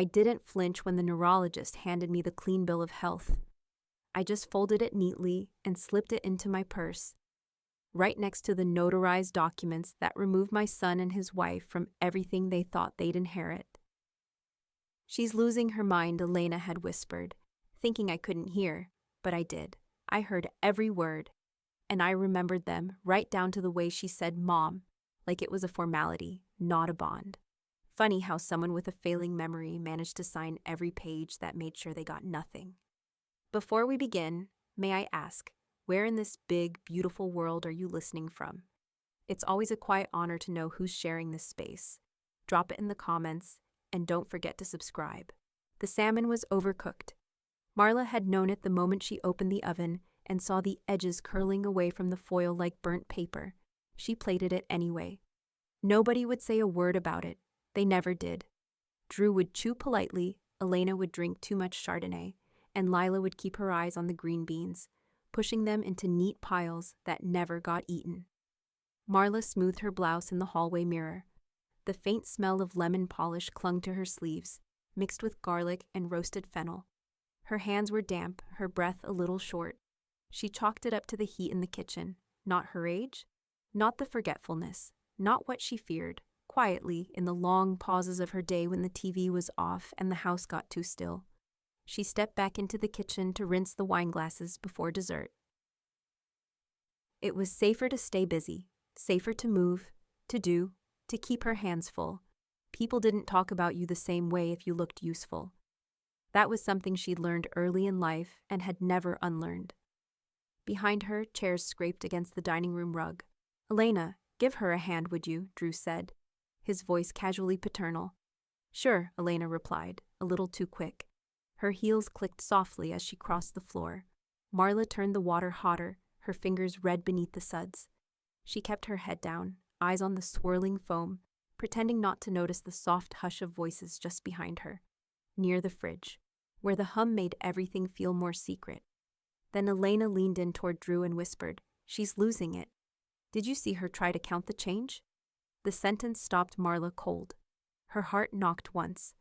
I didn't flinch when the neurologist handed me the clean bill of health. I just folded it neatly and slipped it into my purse, right next to the notarized documents that removed my son and his wife from everything they thought they'd inherit. "She's losing her mind," Elena had whispered, thinking I couldn't hear, but I did. I heard every word, and I remembered them right down to the way she said "Mom," like it was a formality, not a bond. Funny how someone with a failing memory managed to sign every page that made sure they got nothing. Before we begin, may I ask, where in this big, beautiful world are you listening from? It's always a quiet honor to know who's sharing this space. Drop it in the comments, and don't forget to subscribe. The salmon was overcooked. Marla had known it the moment she opened the oven and saw the edges curling away from the foil like burnt paper. She plated it anyway. Nobody would say a word about it. They never did. Drew would chew politely, Elena would drink too much Chardonnay, and Lila would keep her eyes on the green beans, pushing them into neat piles that never got eaten. Marla smoothed her blouse in the hallway mirror. The faint smell of lemon polish clung to her sleeves, mixed with garlic and roasted fennel. Her hands were damp, her breath a little short. She chalked it up to the heat in the kitchen. Not her age, not the forgetfulness, not what she feared. Quietly, in the long pauses of her day when the TV was off and the house got too still, she stepped back into the kitchen to rinse the wine glasses before dessert. It was safer to stay busy, safer to move, to keep her hands full. People didn't talk about you the same way if you looked useful. That was something she'd learned early in life and had never unlearned. Behind her, chairs scraped against the dining room rug. "Elena, give her a hand, would you?" Drew said, his voice casually paternal. "Sure," Elena replied, a little too quick. Her heels clicked softly as she crossed the floor. Marla turned the water hotter, her fingers red beneath the suds. She kept her head down, eyes on the swirling foam, pretending not to notice the soft hush of voices just behind her, near the fridge, where the hum made everything feel more secret. Then Elena leaned in toward Drew and whispered, "She's losing it. Did you see her try to count the change?" The sentence stopped Marla cold. Her heart knocked once.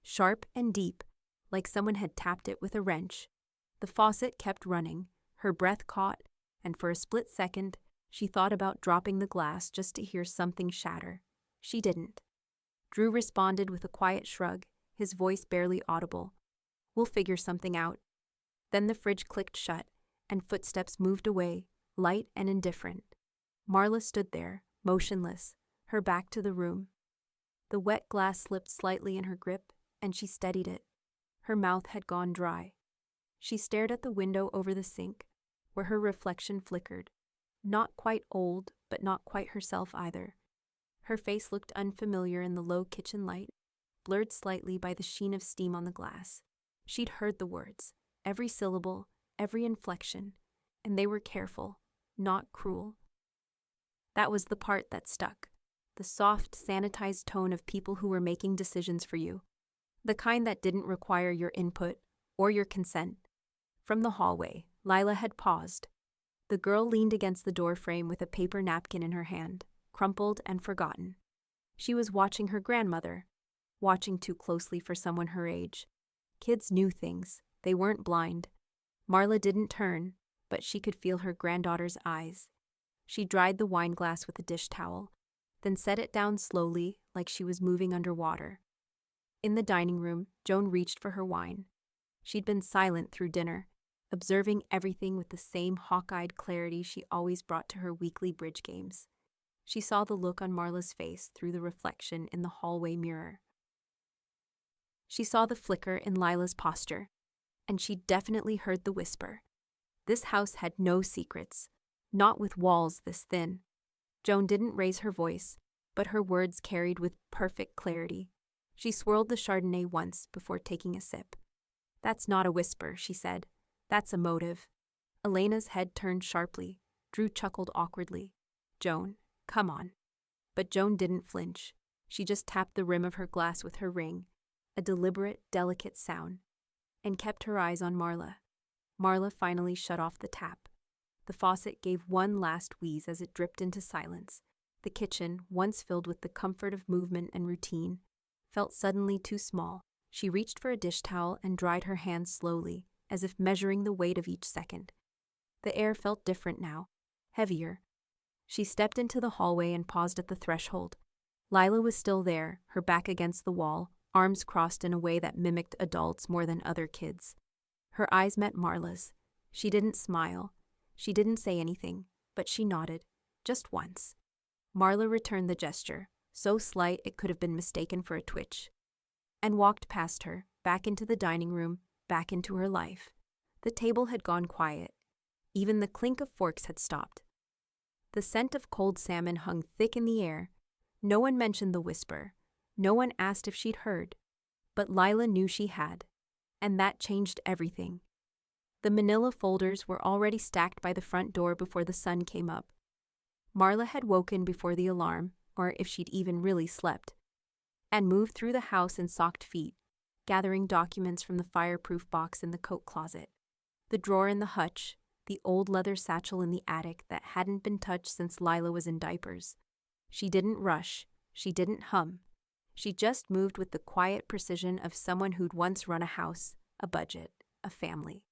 Sharp and deep, like someone had tapped it with a wrench. The faucet kept running, her breath caught, and for a split second, she thought about dropping the glass just to hear something shatter. She didn't. Drew responded with a quiet shrug, his voice barely audible. "We'll figure something out." Then the fridge clicked shut, and footsteps moved away, light and indifferent. Marla stood there, motionless, her back to the room. The wet glass slipped slightly in her grip, and she steadied it. Her mouth had gone dry. She stared at the window over the sink, where her reflection flickered. Not quite old, but not quite herself either. Her face looked unfamiliar in the low kitchen light, blurred slightly by the sheen of steam on the glass. She'd heard the words, every syllable, every inflection, and they were careful, not cruel. That was the part that stuck, the soft, sanitized tone of people who were making decisions for you, the kind that didn't require your input or your consent. From the hallway, Lila had paused. The girl leaned against the doorframe with a paper napkin in her hand, crumpled and forgotten. She was watching her grandmother, watching too closely for someone her age. Kids knew things, they weren't blind. Marla didn't turn, but she could feel her granddaughter's eyes. She dried the wine glass with a dish towel, then set it down slowly like she was moving underwater. In the dining room, Joan reached for her wine. She'd been silent through dinner, observing everything with the same hawk-eyed clarity she always brought to her weekly bridge games. She saw the look on Marla's face through the reflection in the hallway mirror. She saw the flicker in Lila's posture, and she definitely heard the whisper. This house had no secrets, not with walls this thin. Joan didn't raise her voice, but her words carried with perfect clarity. She swirled the Chardonnay once before taking a sip. "That's not a whisper," she said. "That's a motive." Elena's head turned sharply. Drew chuckled awkwardly. "Joan, come on." But Joan didn't flinch. She just tapped the rim of her glass with her ring, a deliberate, delicate sound, and kept her eyes on Marla. Marla finally shut off the tap. The faucet gave one last wheeze as it dripped into silence. The kitchen, once filled with the comfort of movement and routine, felt suddenly too small, She reached for a dish towel and dried her hands slowly, as if measuring the weight of each second. The air felt different now, heavier. She stepped into the hallway and paused at the threshold. Lila was still there, her back against the wall, arms crossed in a way that mimicked adults more than other kids. Her eyes met Marla's. She didn't smile. She didn't say anything, but she nodded, just once. Marla returned the gesture, so slight it could have been mistaken for a twitch, and walked past her, back into the dining room, back into her life. The table had gone quiet. Even the clink of forks had stopped. The scent of cold salmon hung thick in the air. No one mentioned the whisper. No one asked if she'd heard. But Lila knew she had. And that changed everything. The manila folders were already stacked by the front door before the sun came up. Marla had woken before the alarm, or if she'd even really slept, and moved through the house in socked feet, gathering documents from the fireproof box in the coat closet, the drawer in the hutch, the old leather satchel in the attic that hadn't been touched since Lila was in diapers. She didn't rush. She didn't hum. She just moved with the quiet precision of someone who'd once run a house, a budget, a family,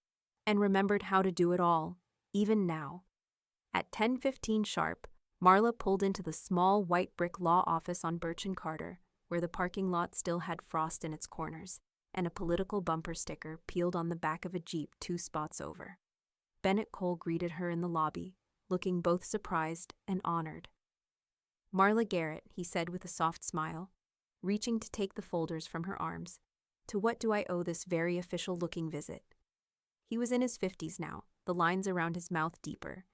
and remembered how to do it all, even now. At 10:15 sharp, Marla pulled into the small white brick law office on Birch and Carter, where the parking lot still had frost in its corners, and a political bumper sticker peeled on the back of a Jeep 2 spots over. Bennett Cole greeted her in the lobby, looking both surprised and honored. "Marla Garrett," he said with a soft smile, reaching to take the folders from her arms. "To what do I owe this very official-looking visit?" He was in his 50s now, the lines around his mouth deeper.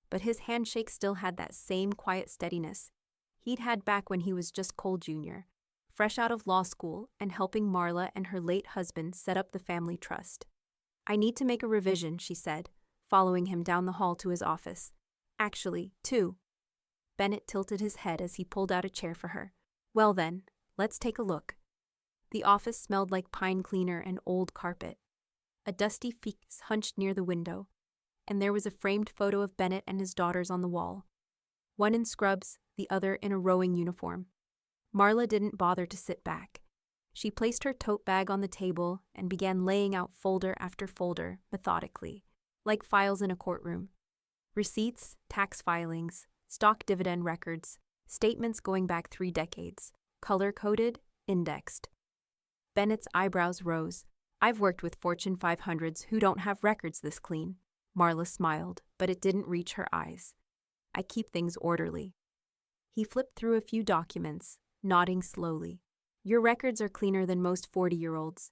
But his handshake still had that same quiet steadiness he'd had back when he was just Cole Jr., fresh out of law school and helping Marla and her late husband set up the family trust. "I need to make a revision," she said, following him down the hall to his office. "Actually, 2. Bennett tilted his head as he pulled out a chair for her. "Well then, let's take a look." The office smelled like pine cleaner and old carpet. A dusty fix hunched near the window, and there was a framed photo of Bennett and his daughters on the wall. One in scrubs, the other in a rowing uniform. Marla didn't bother to sit back. She placed her tote bag on the table and began laying out folder after folder, methodically, like files in a courtroom. Receipts, tax filings, stock dividend records, statements going back 3 decades, color-coded, indexed. Bennett's eyebrows rose. "I've worked with Fortune 500s who don't have records this clean." Marla smiled, but it didn't reach her eyes. "I keep things orderly." He flipped through a few documents, nodding slowly. "Your records are cleaner than most 40-year-olds.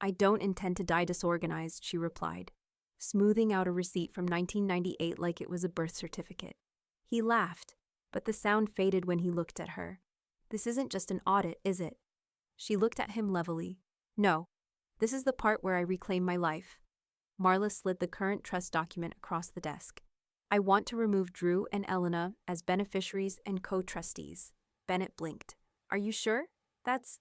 "I don't intend to die disorganized," she replied, smoothing out a receipt from 1998 like it was a birth certificate. He laughed, but the sound faded when he looked at her. "This isn't just an audit, is it?" She looked at him levelly. "No. This is the part where I reclaim my life." Marla slid the current trust document across the desk. "I want to remove Drew and Elena as beneficiaries and co-trustees." Bennett blinked. "Are you sure? That's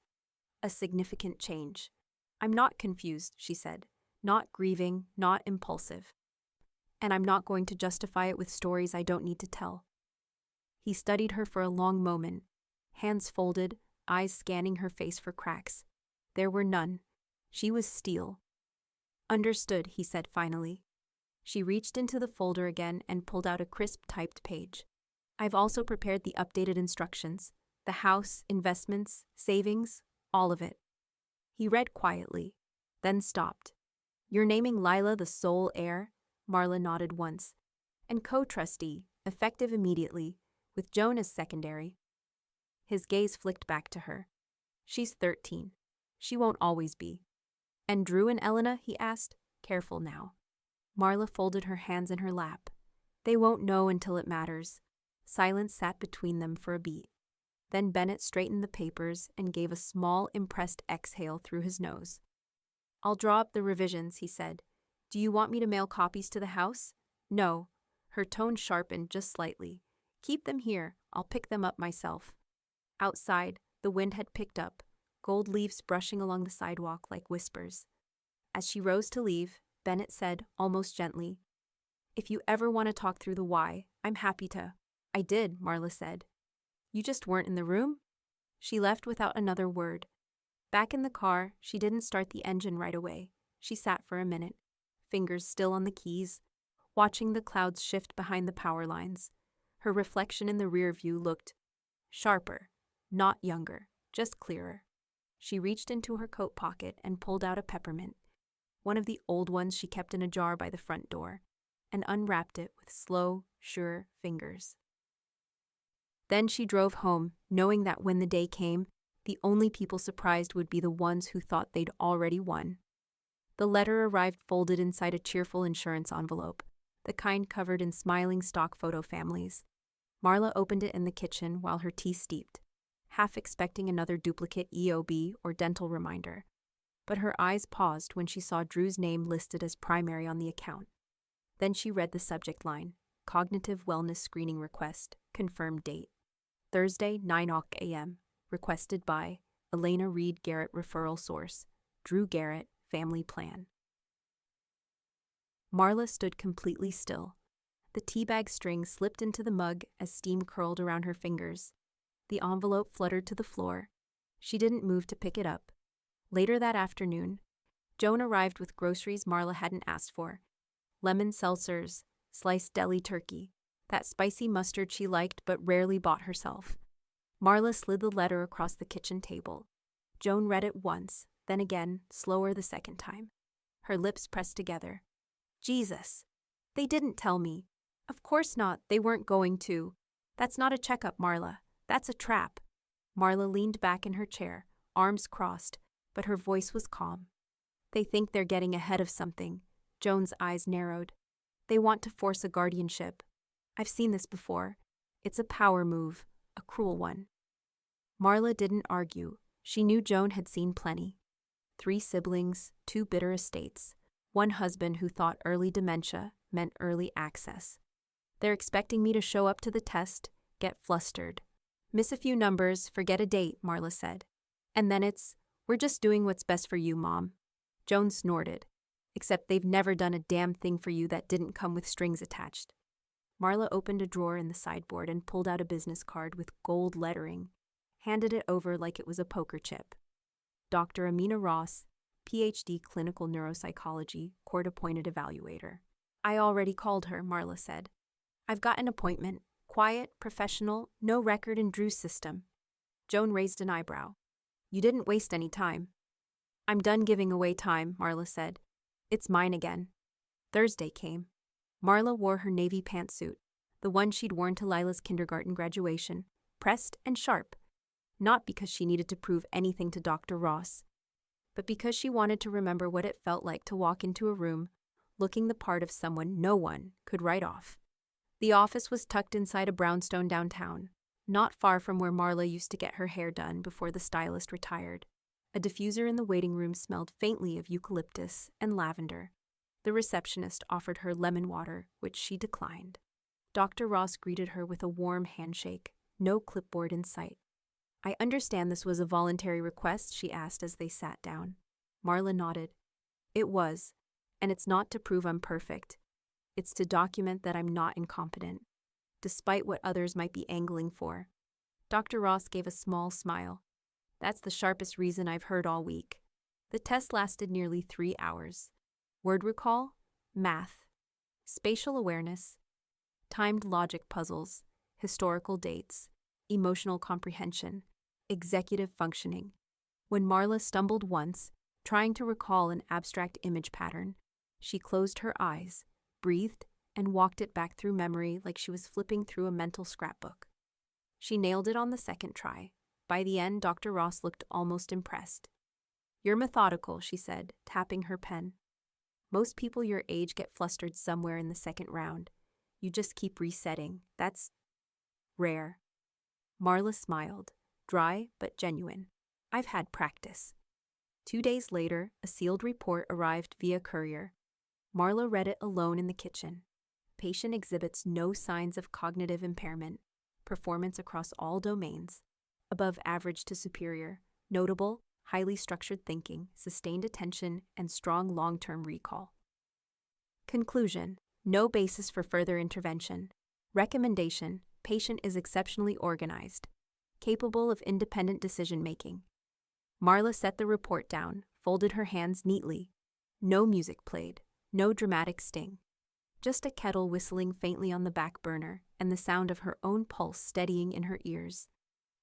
a significant change." "I'm not confused," she said. "Not grieving, not impulsive. And I'm not going to justify it with stories I don't need to tell." He studied her for a long moment, hands folded, eyes scanning her face for cracks. There were none. She was steel. "Understood," he said finally. She reached into the folder again and pulled out a crisp typed page. "I've also prepared the updated instructions. The house, investments, savings, all of it." He read quietly, then stopped. "You're naming Lila the sole heir?" Marla nodded once. "And co-trustee, effective immediately, with Joan as secondary." His gaze flicked back to her. "She's 13. She won't always be." "And Drew and Elena?" he asked. "Careful now." Marla folded her hands in her lap. "They won't know until it matters." Silence sat between them for a beat. Then Bennett straightened the papers and gave a small, impressed exhale through his nose. "I'll draw up the revisions," he said. "Do you want me to mail copies to the house?" "No." Her tone sharpened just slightly. "Keep them here. I'll pick them up myself." Outside, the wind had picked up, gold leaves brushing along the sidewalk like whispers. As she rose to leave, Bennett said, almost gently, "If you ever want to talk through the why, I'm happy to." "I did," Marla said. "You just weren't in the room?" She left without another word. Back in the car, she didn't start the engine right away. She sat for a minute, fingers still on the keys, watching the clouds shift behind the power lines. Her reflection in the rear view looked sharper, not younger, just clearer. She reached into her coat pocket and pulled out a peppermint, one of the old ones she kept in a jar by the front door, and unwrapped it with slow, sure fingers. Then she drove home, knowing that when the day came, the only people surprised would be the ones who thought they'd already won. The letter arrived folded inside a cheerful insurance envelope, the kind covered in smiling stock photo families. Marla opened it in the kitchen while her tea steeped, half expecting another duplicate EOB or dental reminder. But her eyes paused when she saw Drew's name listed as primary on the account. Then she read the subject line, Cognitive Wellness Screening Request, confirmed date. Thursday, 9 a.m., requested by Elena Reed Garrett referral source, Drew Garrett, family plan. Marla stood completely still. The teabag string slipped into the mug as steam curled around her fingers. The envelope fluttered to the floor. She didn't move to pick it up. Later that afternoon, Joan arrived with groceries Marla hadn't asked for. Lemon seltzers, sliced deli turkey, that spicy mustard she liked but rarely bought herself. Marla slid the letter across the kitchen table. Joan read it once, then again, slower the second time. Her lips pressed together. Jesus! They didn't tell me. Of course not, they weren't going to. That's not a checkup, Marla. That's a trap. Marla leaned back in her chair, arms crossed, but her voice was calm. They think they're getting ahead of something. Joan's eyes narrowed. They want to force a guardianship. I've seen this before. It's a power move, a cruel one. Marla didn't argue. She knew Joan had seen plenty. 3 siblings, 2 bitter estates, 1 husband who thought early dementia meant early access. They're expecting me to show up to the test, get flustered. Miss a few numbers, forget a date, Marla said. And then it's, we're just doing what's best for you, Mom. Joan snorted. Except they've never done a damn thing for you that didn't come with strings attached. Marla opened a drawer in the sideboard and pulled out a business card with gold lettering, handed it over like it was a poker chip. Dr. Amina Ross, Ph.D. Clinical Neuropsychology, Court-Appointed Evaluator. I already called her, Marla said. I've got an appointment. Quiet, professional, no record in Drew's system. Joan raised an eyebrow. You didn't waste any time. I'm done giving away time, Marla said. It's mine again. Thursday came. Marla wore her navy pantsuit, the one she'd worn to Lila's kindergarten graduation, pressed and sharp, not because she needed to prove anything to Dr. Ross, but because she wanted to remember what it felt like to walk into a room looking the part of someone no one could write off. The office was tucked inside a brownstone downtown, not far from where Marla used to get her hair done before the stylist retired. A diffuser in the waiting room smelled faintly of eucalyptus and lavender. The receptionist offered her lemon water, which she declined. Dr. Ross greeted her with a warm handshake, no clipboard in sight. I understand this was a voluntary request, she asked as they sat down. Marla nodded. It was, and it's not to prove I'm perfect. It's to document that I'm not incompetent, despite what others might be angling for. Dr. Ross gave a small smile. That's the sharpest reason I've heard all week. The test lasted nearly 3 hours. Word recall, math, spatial awareness, timed logic puzzles, historical dates, emotional comprehension, executive functioning. When Marla stumbled once, trying to recall an abstract image pattern, she closed her eyes, breathed, and walked it back through memory like she was flipping through a mental scrapbook. She nailed it on the second try. By the end, Dr. Ross looked almost impressed. You're methodical, she said, tapping her pen. Most people your age get flustered somewhere in the second round. You just keep resetting. That's rare. Marla smiled, dry but genuine. I've had practice. 2 days later, a sealed report arrived via courier. Marla read it alone in the kitchen. Patient exhibits no signs of cognitive impairment. Performance across all domains. Above average to superior. Notable, highly structured thinking, sustained attention, and strong long-term recall. Conclusion. No basis for further intervention. Recommendation. Patient is exceptionally organized, capable of independent decision-making. Marla set the report down, folded her hands neatly. No music played, no dramatic sting. Just a kettle whistling faintly on the back burner and the sound of her own pulse steadying in her ears.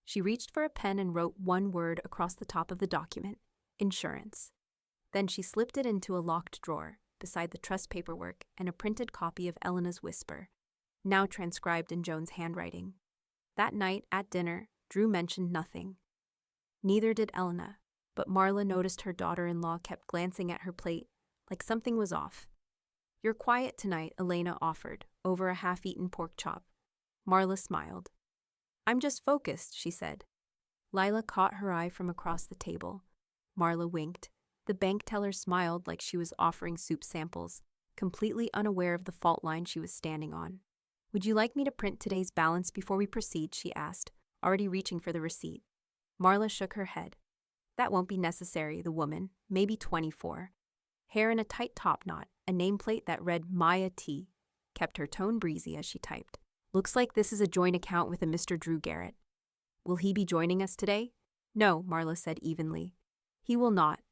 She reached for a pen and wrote one word across the top of the document: insurance. Then she slipped it into a locked drawer, beside the trust paperwork and a printed copy of Elena's whisper, now transcribed in Joan's handwriting. That night, at dinner, Drew mentioned nothing. Neither did Elena, but Marla noticed her daughter-in-law kept glancing at her plate, like something was off. "You're quiet tonight," Elena offered, over a half-eaten pork chop. Marla smiled. "I'm just focused," she said. Lila caught her eye from across the table. Marla winked. The bank teller smiled like she was offering soup samples, completely unaware of the fault line she was standing on. "Would you like me to print today's balance before we proceed?" she asked, already reaching for the receipt. Marla shook her head. "That won't be necessary," the woman, maybe 24. Hair in a tight top knot, a nameplate that read Maya T, kept her tone breezy as she typed. "Looks like this is a joint account with a Mr. Drew Garrett. Will he be joining us today?" "No," Marla said evenly. "He will not."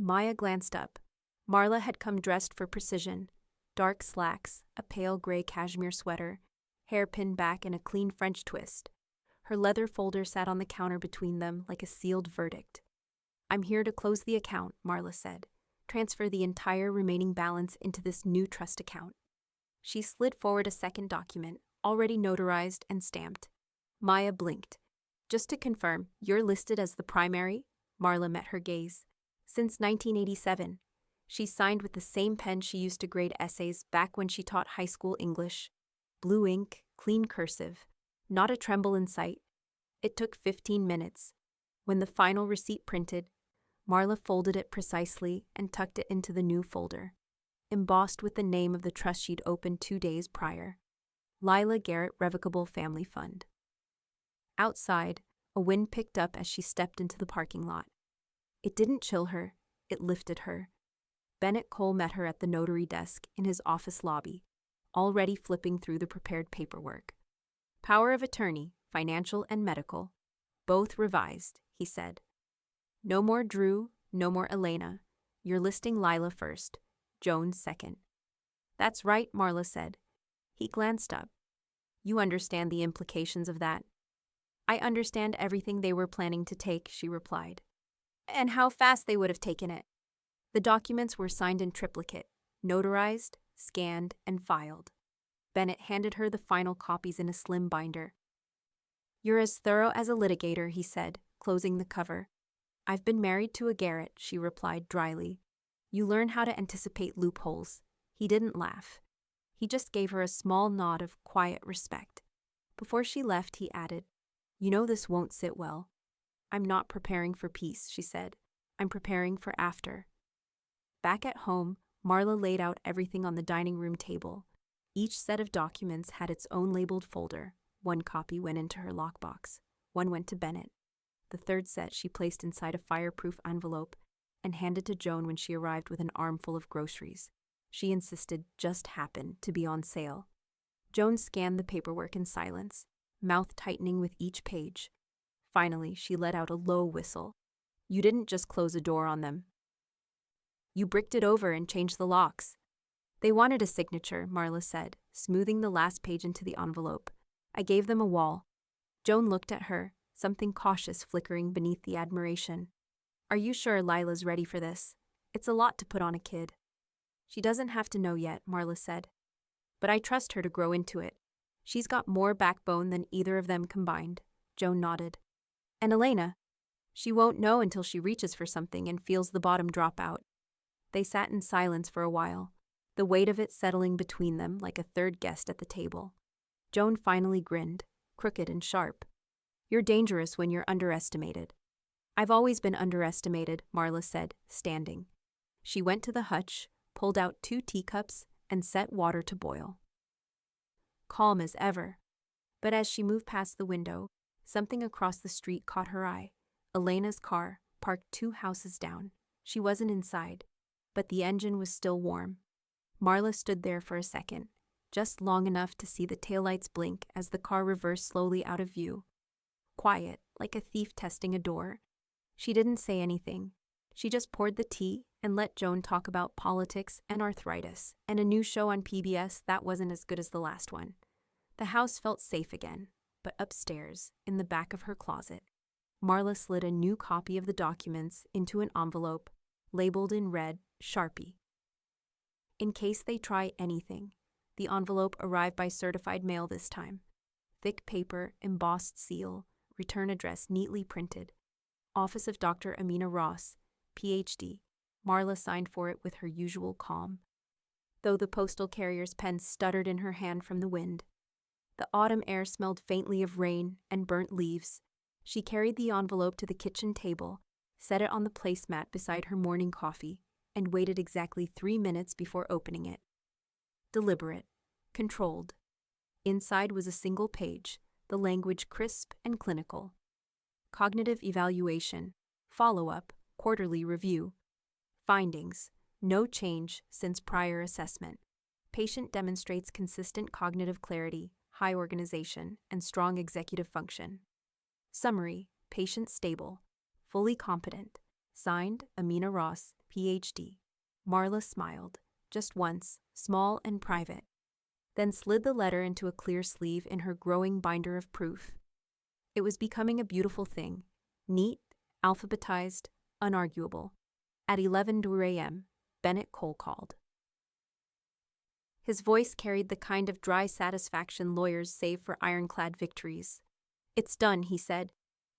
Maya glanced up. Marla had come dressed for precision. Dark slacks, a pale gray cashmere sweater, hair pinned back in a clean French twist. Her leather folder sat on the counter between them like a sealed verdict. "I'm here to close the account," Marla said. "Transfer the entire remaining balance into this new trust account." She slid forward a second document, already notarized and stamped. Maya blinked. "Just to confirm, you're listed as the primary?" Marla met her gaze. "Since 1987. She signed with the same pen she used to grade essays back when she taught high school English. Blue ink, clean cursive, not a tremble in sight. It took 15 minutes. When the final receipt printed, Marla folded it precisely and tucked it into the new folder, embossed with the name of the trust she'd opened 2 days prior. Lila Garrett Revocable Family Fund. Outside, a wind picked up as she stepped into the parking lot. It didn't chill her, it lifted her. Bennett Cole met her at the notary desk in his office lobby, already flipping through the prepared paperwork. "Power of attorney, financial and medical. Both revised," he said. "No more Drew, no more Elena. You're listing Lila first, Jones second." "That's right," Marla said. He glanced up. "You understand the implications of that?" "I understand everything they were planning to take," she replied. "And how fast they would have taken it." The documents were signed in triplicate, notarized, scanned, and filed. Bennett handed her the final copies in a slim binder. "You're as thorough as a litigator," he said, closing the cover. "I've been married to a Garrett," she replied dryly. "You learn how to anticipate loopholes." He didn't laugh. He just gave her a small nod of quiet respect. Before she left, he added, "You know this won't sit well." "I'm not preparing for peace," she said. "I'm preparing for after." Back at home, Marla laid out everything on the dining room table. Each set of documents had its own labeled folder. One copy went into her lockbox. One went to Bennett. The third set she placed inside a fireproof envelope and handed to Joan when she arrived with an armful of groceries. She insisted just happened to be on sale. Joan scanned the paperwork in silence, mouth tightening with each page. Finally, she let out a low whistle. "You didn't just close a door on them. You bricked it over and changed the locks." "They wanted a signature," Marla said, smoothing the last page into the envelope. "I gave them a wall." Joan looked at her, something cautious flickering beneath the admiration. "Are you sure Lila's ready for this? It's a lot to put on a kid." "She doesn't have to know yet," Marla said. "But I trust her to grow into it. She's got more backbone than either of them combined." Joan nodded. "And Elena? She won't know until she reaches for something and feels the bottom drop out." They sat in silence for a while, the weight of it settling between them like a third guest at the table. Joan finally grinned, crooked and sharp. "You're dangerous when you're underestimated." "I've always been underestimated," Marla said, standing. She went to the hutch, pulled out 2 teacups, and set water to boil. Calm as ever. But as she moved past the window, something across the street caught her eye. Elena's car, parked 2 houses down. She wasn't inside, but the engine was still warm. Marla stood there for a second, just long enough to see the taillights blink as the car reversed slowly out of view. Quiet, like a thief testing a door. She didn't say anything. She just poured the tea and let Joan talk about politics and arthritis and a new show on PBS that wasn't as good as the last one. The house felt safe again, but upstairs, in the back of her closet, Marla slid a new copy of the documents into an envelope, labeled in red Sharpie. In case they try anything, the envelope arrived by certified mail this time. Thick paper, embossed seal, return address neatly printed. Office of Dr. Amina Ross, Ph.D. Marla signed for it with her usual calm, though the postal carrier's pen stuttered in her hand from the wind. The autumn air smelled faintly of rain and burnt leaves. She carried the envelope to the kitchen table, set it on the placemat beside her morning coffee, and waited exactly 3 minutes before opening it. Deliberate, controlled. Inside was a single page, the language crisp and clinical. Cognitive evaluation, follow-up, quarterly review. Findings, no change since prior assessment. Patient demonstrates consistent cognitive clarity, high organization, and strong executive function. Summary, patient stable, fully competent. Signed, Amina Ross, Ph.D. Marla smiled, just once, small and private, then slid the letter into a clear sleeve in her growing binder of proof. It was becoming a beautiful thing, neat, alphabetized, unarguable. At 11:00 a.m., Bennett Cole called. His voice carried the kind of dry satisfaction lawyers save for ironclad victories. "It's done," he said.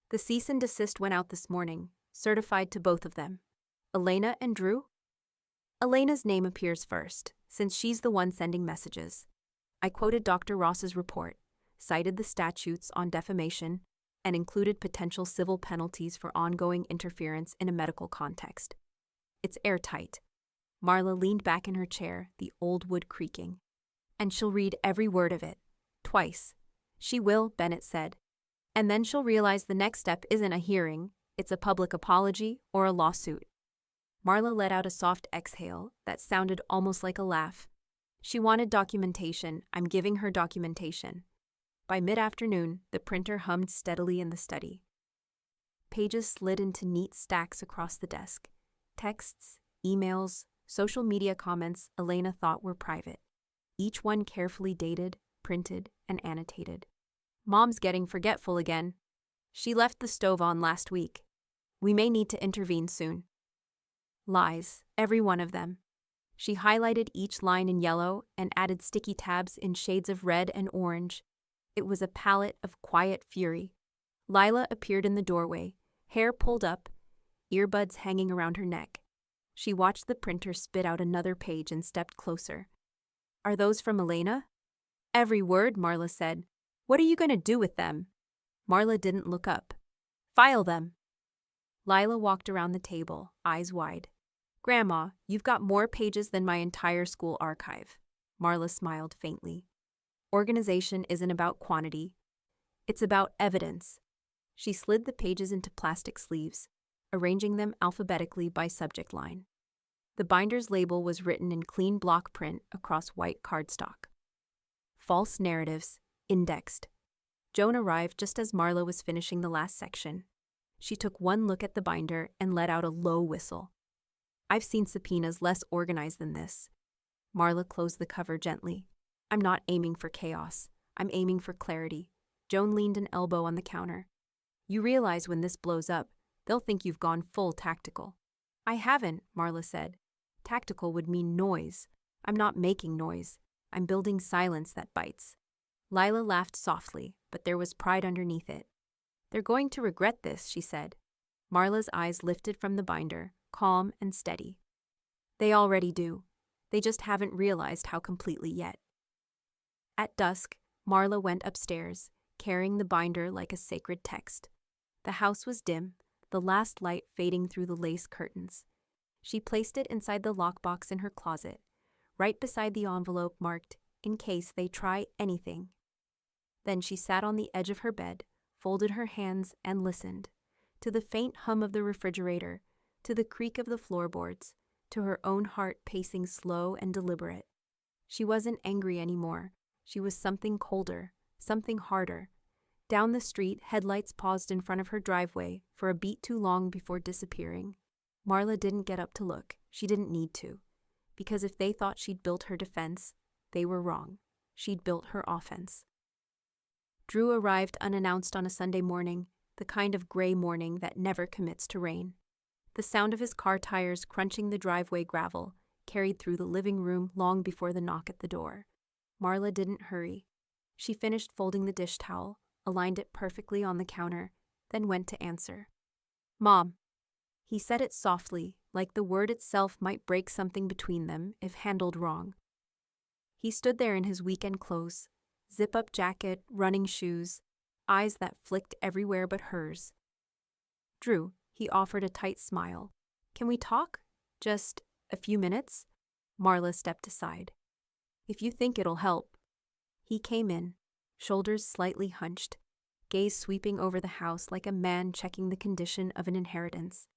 "The cease and desist went out this morning, certified to both of them. Elena and Drew?" Elena's name appears first, since she's the one sending messages. I quoted Dr. Ross's report, cited the statutes on defamation, and included potential civil penalties for ongoing interference in a medical context. It's airtight. Marla leaned back in her chair, the old wood creaking. "And she'll read every word of it. Twice." "She will," Bennett said. "And then she'll realize the next step isn't a hearing, it's a public apology or a lawsuit." Marla let out a soft exhale that sounded almost like a laugh. She wanted documentation. I'm giving her documentation. By mid-afternoon, the printer hummed steadily in the study. Pages slid into neat stacks across the desk. Texts, emails, social media comments Elena thought were private. Each one carefully dated, printed, and annotated. "Mom's getting forgetful again. She left the stove on last week. We may need to intervene soon." Lies, every one of them. She highlighted each line in yellow and added sticky tabs in shades of red and orange. It was a palette of quiet fury. Lila appeared in the doorway, hair pulled up, earbuds hanging around her neck. She watched the printer spit out another page and stepped closer. "Are those from Elena?" "Every word," Marla said. "What are you going to do with them?" Marla didn't look up. "File them." Lila walked around the table, eyes wide. "Grandma, you've got more pages than my entire school archive." Marla smiled faintly. "Organization isn't about quantity. It's about evidence." She slid the pages into plastic sleeves, arranging them alphabetically by subject line. The binder's label was written in clean block print across white cardstock. False narratives, indexed. Joan arrived just as Marla was finishing the last section. She took one look at the binder and let out a low whistle. "I've seen subpoenas less organized than this." Marla closed the cover gently. "I'm not aiming for chaos. I'm aiming for clarity." Joan leaned an elbow on the counter. "You realize when this blows up, they'll think you've gone full tactical." "I haven't," Marla said. "Tactical would mean noise. I'm not making noise. I'm building silence that bites." Lila laughed softly, but there was pride underneath it. "They're going to regret this," she said. Marla's eyes lifted from the binder, calm and steady. "They already do. They just haven't realized how completely yet." At dusk, Marla went upstairs, carrying the binder like a sacred text. The house was dim, the last light fading through the lace curtains. She placed it inside the lockbox in her closet, right beside the envelope marked, "In case they try anything." Then she sat on the edge of her bed, folded her hands, and listened to the faint hum of the refrigerator, to the creak of the floorboards, to her own heart pacing slow and deliberate. She wasn't angry anymore. She was something colder, something harder. Down the street, headlights paused in front of her driveway for a beat too long before disappearing. Marla didn't get up to look. She didn't need to. Because if they thought she'd built her defense, they were wrong. She'd built her offense. Drew arrived unannounced on a Sunday morning, the kind of gray morning that never commits to rain. The sound of his car tires crunching the driveway gravel carried through the living room long before the knock at the door. Marla didn't hurry. She finished folding the dish towel, aligned it perfectly on the counter, then went to answer. "Mom." He said it softly, like the word itself might break something between them if handled wrong. He stood there in his weekend clothes, zip-up jacket, running shoes, eyes that flicked everywhere but hers. "Drew," he offered a tight smile. "Can we talk? Just a few minutes?" Marla stepped aside. "If you think it'll help." He came in, shoulders slightly hunched, gaze sweeping over the house like a man checking the condition of an inheritance.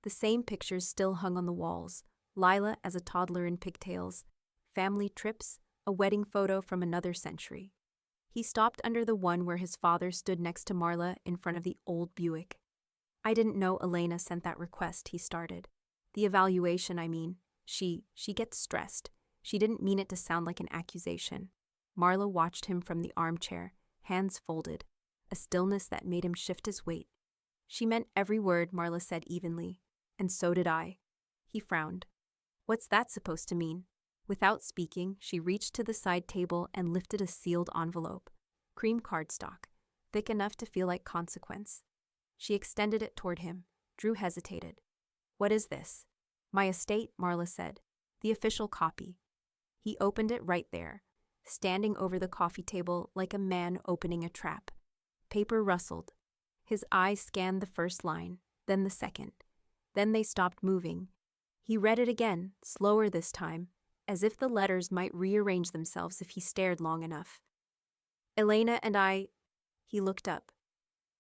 The same pictures still hung on the walls, Lila as a toddler in pigtails, family trips, a wedding photo from another century. He stopped under the one where his father stood next to Marla in front of the old Buick. "I didn't know Elena sent that request," he started. "The evaluation, I mean. She gets stressed. She didn't mean it to sound like an accusation." Marla watched him from the armchair, hands folded, a stillness that made him shift his weight. "She meant every word," Marla said evenly. "And so did I." He frowned. "What's that supposed to mean?" Without speaking, she reached to the side table and lifted a sealed envelope. Cream cardstock, thick enough to feel like consequence. She extended it toward him. Drew hesitated. "What is this?" "My estate," Marla said. "The official copy." He opened it right there, standing over the coffee table like a man opening a trap. Paper rustled. His eyes scanned the first line, then the second. Then they stopped moving. He read it again, slower this time, as if the letters might rearrange themselves if he stared long enough. "Elena and I..." He looked up.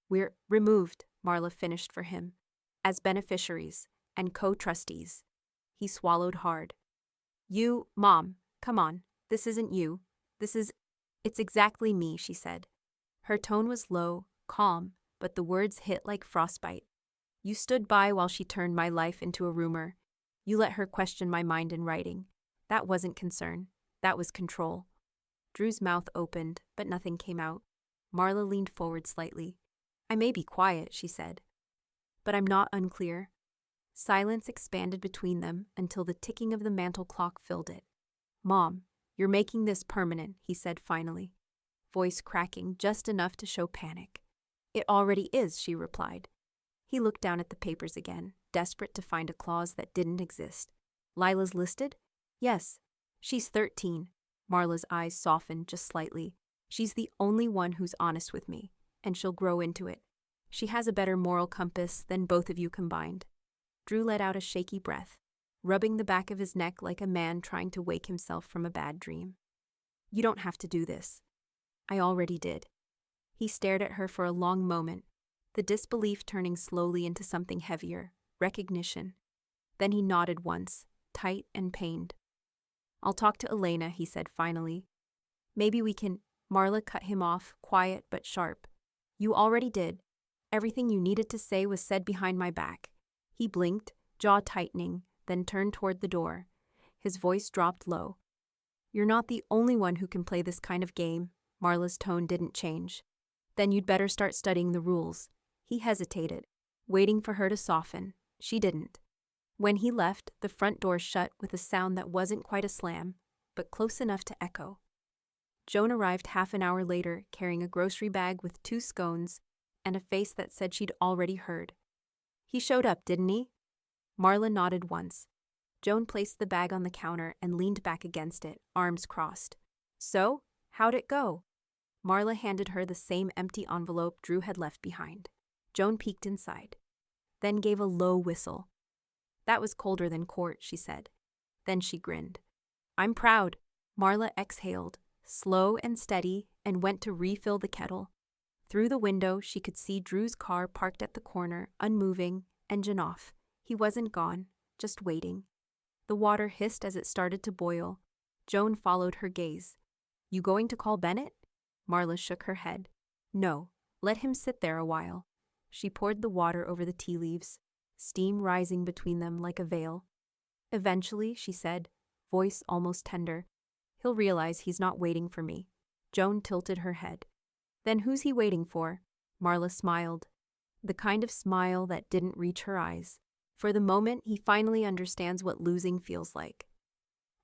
"We're removed," Marla finished for him, "as beneficiaries and co-trustees." He swallowed hard. Mom, come on, this isn't you. It's exactly me," she said. Her tone was low, calm, but the words hit like frostbite. "You stood by while she turned my life into a rumor. You let her question my mind in writing. That wasn't concern. That was control." Drew's mouth opened, but nothing came out. Marla leaned forward slightly. "I may be quiet," she said, "but I'm not unclear." Silence expanded between them until the ticking of the mantel clock filled it. "Mom, you're making this permanent," he said finally, voice cracking just enough to show panic. "It already is," she replied. He looked down at the papers again, desperate to find a clause that didn't exist. "Lila's listed?" "Yes. She's 13. Marla's eyes softened just slightly. "She's the only one who's honest with me, and she'll grow into it. She has a better moral compass than both of you combined." Drew let out a shaky breath, rubbing the back of his neck like a man trying to wake himself from a bad dream. "You don't have to do this." "I already did." He stared at her for a long moment, the disbelief turning slowly into something heavier, recognition. Then he nodded once, tight and pained. "I'll talk to Elena," he said finally. "Maybe we can..." Marla cut him off, quiet but sharp. "You already did. Everything you needed to say was said behind my back." He blinked, jaw tightening, then turned toward the door. His voice dropped low. "You're not the only one who can play this kind of game." Marla's tone didn't change. "Then you'd better start studying the rules." He hesitated, waiting for her to soften. She didn't. When he left, the front door shut with a sound that wasn't quite a slam, but close enough to echo. Joan arrived half an hour later, carrying a grocery bag with 2 scones and a face that said she'd already heard. "He showed up, didn't he?" Marla nodded once. Joan placed the bag on the counter and leaned back against it, arms crossed. "So, how'd it go?" Marla handed her the same empty envelope Drew had left behind. Joan peeked inside, then gave a low whistle. "That was colder than court," she said. Then she grinned. "I'm proud." Marla exhaled, slow and steady, and went to refill the kettle. Through the window, she could see Drew's car parked at the corner, unmoving, engine off. He wasn't gone, just waiting. The water hissed as it started to boil. Joan followed her gaze. "You going to call Bennett?" Marla shook her head. No, let him sit there a while. She poured the water over the tea leaves, steam rising between them like a veil. Eventually, she said, voice almost tender, he'll realize he's not waiting for me. Joan tilted her head. Then who's he waiting for? Marla smiled. The kind of smile that didn't reach her eyes. For the moment, he finally understands what losing feels like.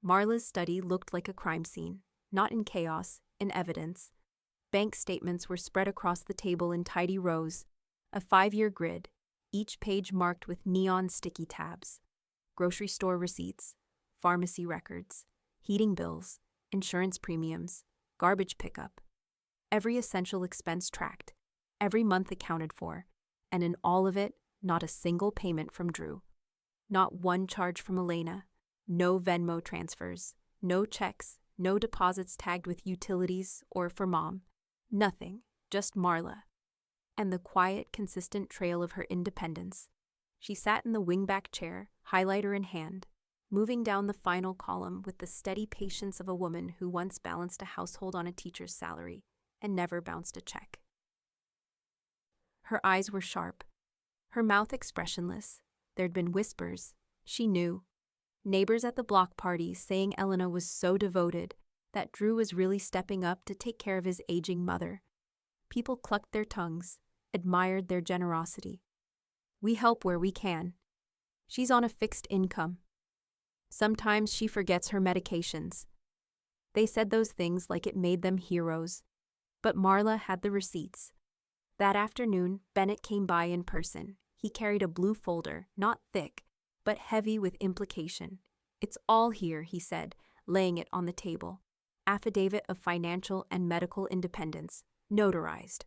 Marla's study looked like a crime scene, not in chaos, in evidence. Bank statements were spread across the table in tidy rows, a 5-year grid, each page marked with neon sticky tabs. Grocery store receipts, pharmacy records, heating bills, insurance premiums, garbage pickup. Every essential expense tracked, every month accounted for, and in all of it, not a single payment from Drew. Not one charge from Elena, no Venmo transfers, no checks, no deposits tagged with utilities or for Mom. Nothing, just Marla. And the quiet, consistent trail of her independence. She sat in the wingback chair, highlighter in hand, moving down the final column with the steady patience of a woman who once balanced a household on a teacher's salary and never bounced a check. Her eyes were sharp, her mouth expressionless. There'd been whispers, she knew. Neighbors at the block party saying Elena was so devoted that Drew was really stepping up to take care of his aging mother. People clucked their tongues, admired their generosity. We help where we can. She's on a fixed income. Sometimes she forgets her medications. They said those things like it made them heroes. But Marla had the receipts. That afternoon, Bennett came by in person. He carried a blue folder, not thick, but heavy with implication. It's all here, he said, laying it on the table. Affidavit of financial and medical independence, notarized.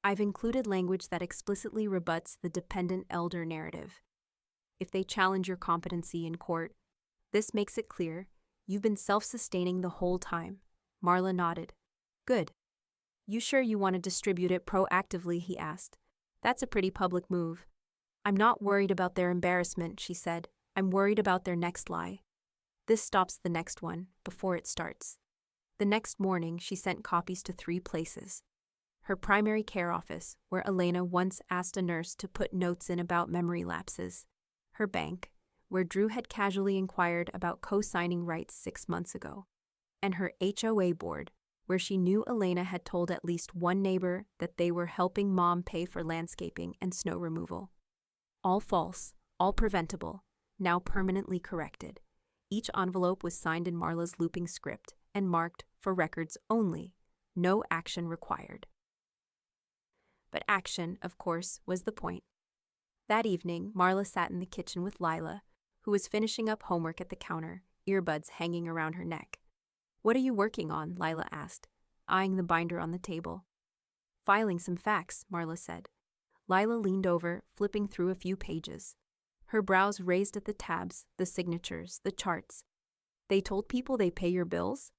I've included language that explicitly rebuts the dependent elder narrative. If they challenge your competency in court, this makes it clear you've been self-sustaining the whole time. Marla nodded. Good. You sure you want to distribute it proactively, he asked. That's a pretty public move. I'm not worried about their embarrassment, she said. I'm worried about their next lie. This stops the next one, before it starts. The next morning, she sent copies to 3 places. Her primary care office, where Elena once asked a nurse to put notes in about memory lapses. Her bank, where Drew had casually inquired about co-signing rights 6 months ago. And her HOA board, where she knew Elena had told at least one neighbor that they were helping Mom pay for landscaping and snow removal. All false, all preventable, now permanently corrected. Each envelope was signed in Marla's looping script and marked for records only, no action required. But action, of course, was the point. That evening, Marla sat in the kitchen with Lila, who was finishing up homework at the counter, earbuds hanging around her neck. What are you working on? Lila asked, eyeing the binder on the table. Filing some facts, Marla said. Lila leaned over, flipping through a few pages. Her brows raised at the tabs, the signatures, the charts. They told people they pay your bills?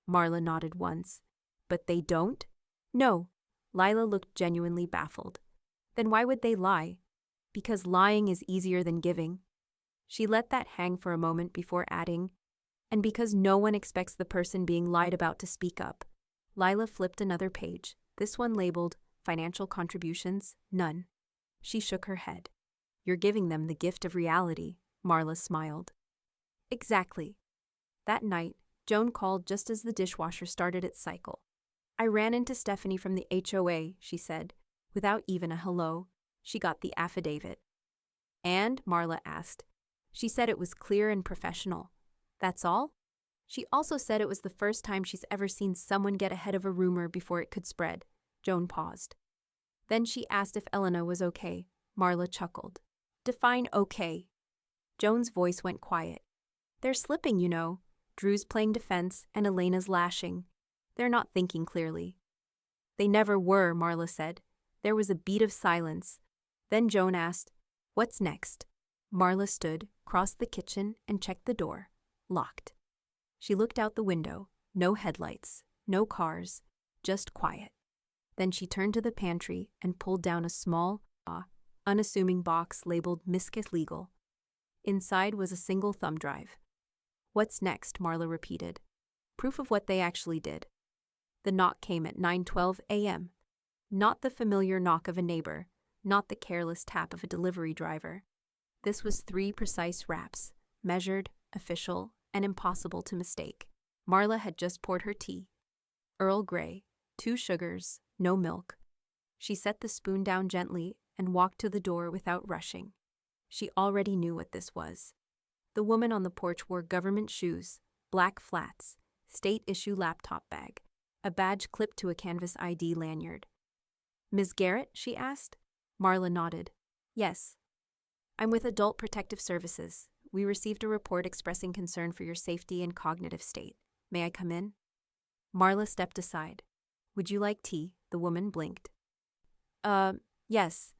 Marla nodded once. But they don't? No. Lila looked genuinely baffled. Then why would they lie? Because lying is easier than giving. She let that hang for a moment before adding, and because no one expects the person being lied about to speak up. Lila flipped another page, this one labeled, Financial Contributions, None. She shook her head. You're giving them the gift of reality, Marla smiled. Exactly. That night, Joan called just as the dishwasher started its cycle. I ran into Stephanie from the HOA, she said. Without even a hello, she got the affidavit. And, Marla asked. She said it was clear and professional. That's all? She also said it was the first time she's ever seen someone get ahead of a rumor before it could spread. Joan paused. Then she asked if Elena was okay. Marla chuckled. Define okay. Joan's voice went quiet. They're slipping, you know. Drew's playing defense and Elena's lashing. They're not thinking clearly. They never were, Marla said. There was a beat of silence. Then Joan asked, What's next? Marla stood, crossed the kitchen, and checked the door. Locked. She looked out the window. No headlights, no cars, just quiet. Then she turned to the pantry and pulled down a small, unassuming box labeled Miscus Legal. Inside was a single thumb drive. What's next? Marla repeated. Proof of what they actually did. The knock came at 9:12 a.m. Not the familiar knock of a neighbor, not the careless tap of a delivery driver. This was 3 precise raps, measured, official, and impossible to mistake. Marla had just poured her tea. Earl Grey, 2 sugars, no milk. She set the spoon down gently and walked to the door without rushing. She already knew what this was. The woman on the porch wore government shoes, black flats, state-issue laptop bag, a badge clipped to a canvas ID lanyard. "Ms. Garrett?" she asked. Marla nodded. "Yes. I'm with Adult Protective Services. We received a report expressing concern for your safety and cognitive state. May I come in?" Marla stepped aside. "Would you like tea?" The woman blinked. Yes.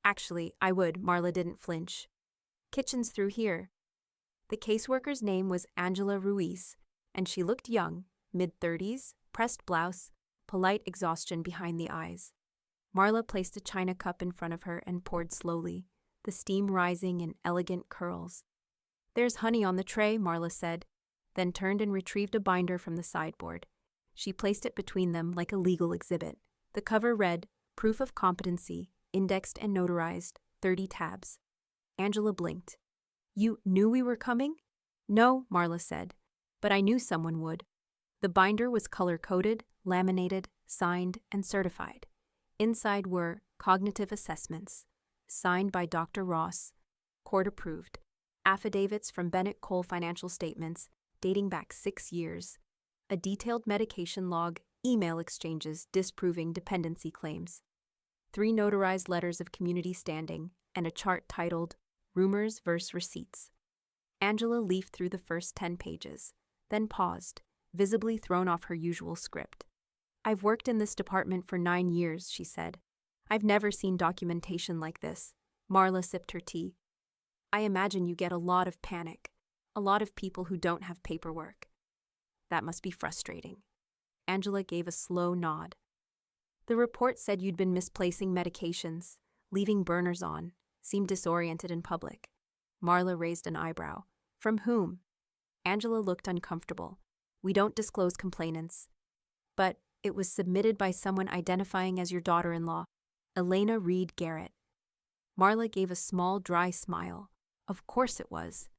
Actually, I would." Marla didn't flinch. "Kitchen's through here." The caseworker's name was Angela Ruiz, and she looked young, mid-30s, pressed blouse, polite exhaustion behind the eyes. Marla placed a china cup in front of her and poured slowly, the steam rising in elegant curls. "There's honey on the tray," Marla said, then turned and retrieved a binder from the sideboard. She placed it between them like a legal exhibit. The cover read, "Proof of competency, indexed and notarized, 30 tabs." Angela blinked. "You knew we were coming?" "No," Marla said, "but I knew someone would." The binder was color-coded, laminated, signed, and certified. Inside were cognitive assessments, signed by Dr. Ross, court-approved, affidavits from Bennett Cole financial statements dating back 6 years, a detailed medication log, email exchanges disproving dependency claims, 3 notarized letters of community standing, and a chart titled Rumors vs. Receipts. Angela leafed through the first 10 pages, then paused, visibly thrown off her usual script. "I've worked in this department for 9 years," she said. "I've never seen documentation like this." Marla sipped her tea. "I imagine you get a lot of panic, a lot of people who don't have paperwork. That must be frustrating." Angela gave a slow nod. "The report said you'd been misplacing medications, leaving burners on, seemed disoriented in public." Marla raised an eyebrow. "From whom?" Angela looked uncomfortable. "We don't disclose complainants. But it was submitted by someone identifying as your daughter-in-law, Elena Reed Garrett." Marla gave a small, dry smile. "Of course it was."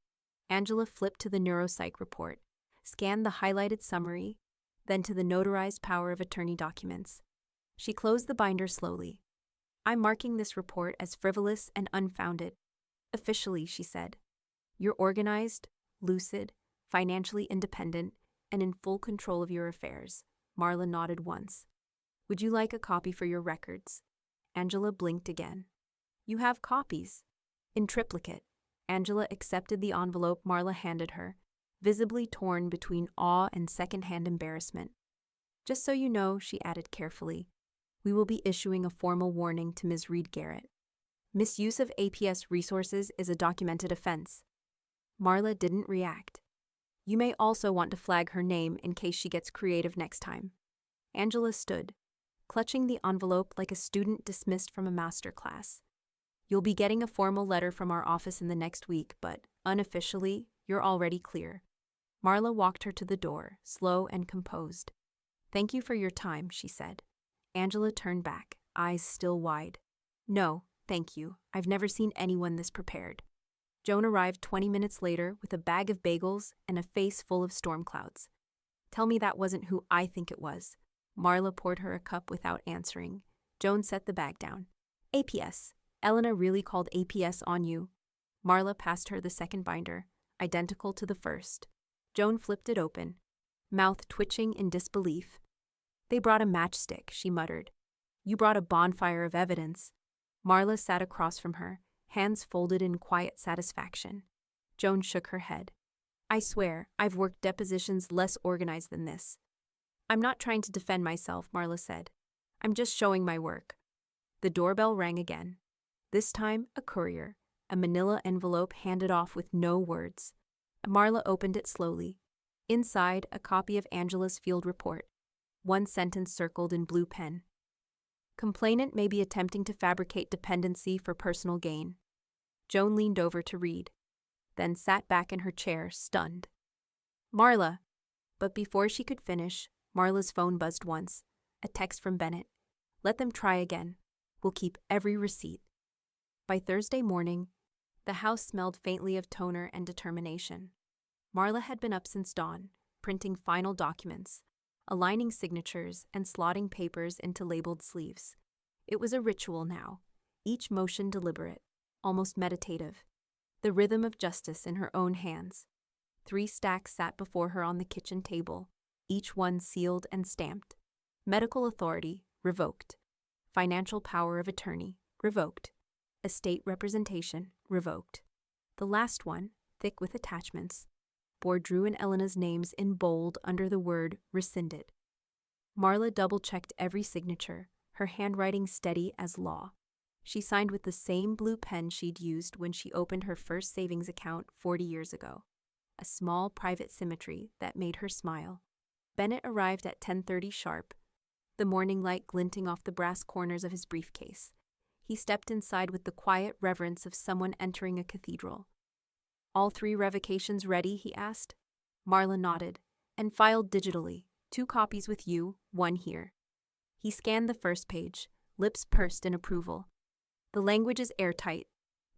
Angela flipped to the neuropsych report, scanned the highlighted summary, then to the notarized power of attorney documents. She closed the binder slowly. "I'm marking this report as frivolous and unfounded. Officially," she said. "You're organized, lucid, financially independent, and in full control of your affairs." Marla nodded once. "Would you like a copy for your records?" Angela blinked again. "You have copies." "In triplicate." Angela accepted the envelope Marla handed her, visibly torn between awe and second-hand embarrassment. "Just so you know," she added carefully, "we will be issuing a formal warning to Ms. Reed Garrett. Misuse of APS resources is a documented offense." Marla didn't react. "You may also want to flag her name in case she gets creative next time." Angela stood, clutching the envelope like a student dismissed from a master class. "You'll be getting a formal letter from our office in the next week, but unofficially, you're already clear." Marla walked her to the door, slow and composed. "Thank you for your time," she said. Angela turned back, eyes still wide. "No, thank you. I've never seen anyone this prepared." Joan arrived 20 minutes later with a bag of bagels and a face full of storm clouds. "Tell me that wasn't who I think it was." Marla poured her a cup without answering. Joan set the bag down. "APS. Elena really called APS on you." Marla passed her the second binder, identical to the first. Joan flipped it open, mouth twitching in disbelief. "They brought a matchstick," she muttered. "You brought a bonfire of evidence." Marla sat across from her, hands folded in quiet satisfaction. Joan shook her head. "I swear, I've worked depositions less organized than this." "I'm not trying to defend myself," Marla said. "I'm just showing my work." The doorbell rang again. This time, a courier, a manila envelope handed off with no words. Marla opened it slowly. Inside, a copy of Angela's field report. One sentence circled in blue pen. "Complainant may be attempting to fabricate dependency for personal gain." Joan leaned over to read, then sat back in her chair, stunned. "Marla!" But before she could finish, Marla's phone buzzed once. A text from Bennett. Let them try again. We'll keep every receipt. By Thursday morning, the house smelled faintly of toner and determination. Marla had been up since dawn, printing final documents, aligning signatures, and slotting papers into labeled sleeves. It was a ritual now, each motion deliberate, almost meditative, the rhythm of justice in her own hands. 3 stacks sat before her on the kitchen table, each one sealed and stamped. Medical authority, revoked. Financial power of attorney, revoked. Estate representation, revoked. The last one, thick with attachments, bore Drew and Elena's names in bold under the word rescinded. Marla double-checked every signature, her handwriting steady as law. She signed with the same blue pen she'd used when she opened her first savings account 40 years ago. A small private symmetry that made her smile. Bennett arrived at 10:30 sharp, the morning light glinting off the brass corners of his briefcase. He stepped inside with the quiet reverence of someone entering a cathedral. "All 3 revocations ready?" he asked. Marla nodded, and filed digitally, 2 copies with you, 1 here. He scanned the first page, lips pursed in approval. "The language is airtight.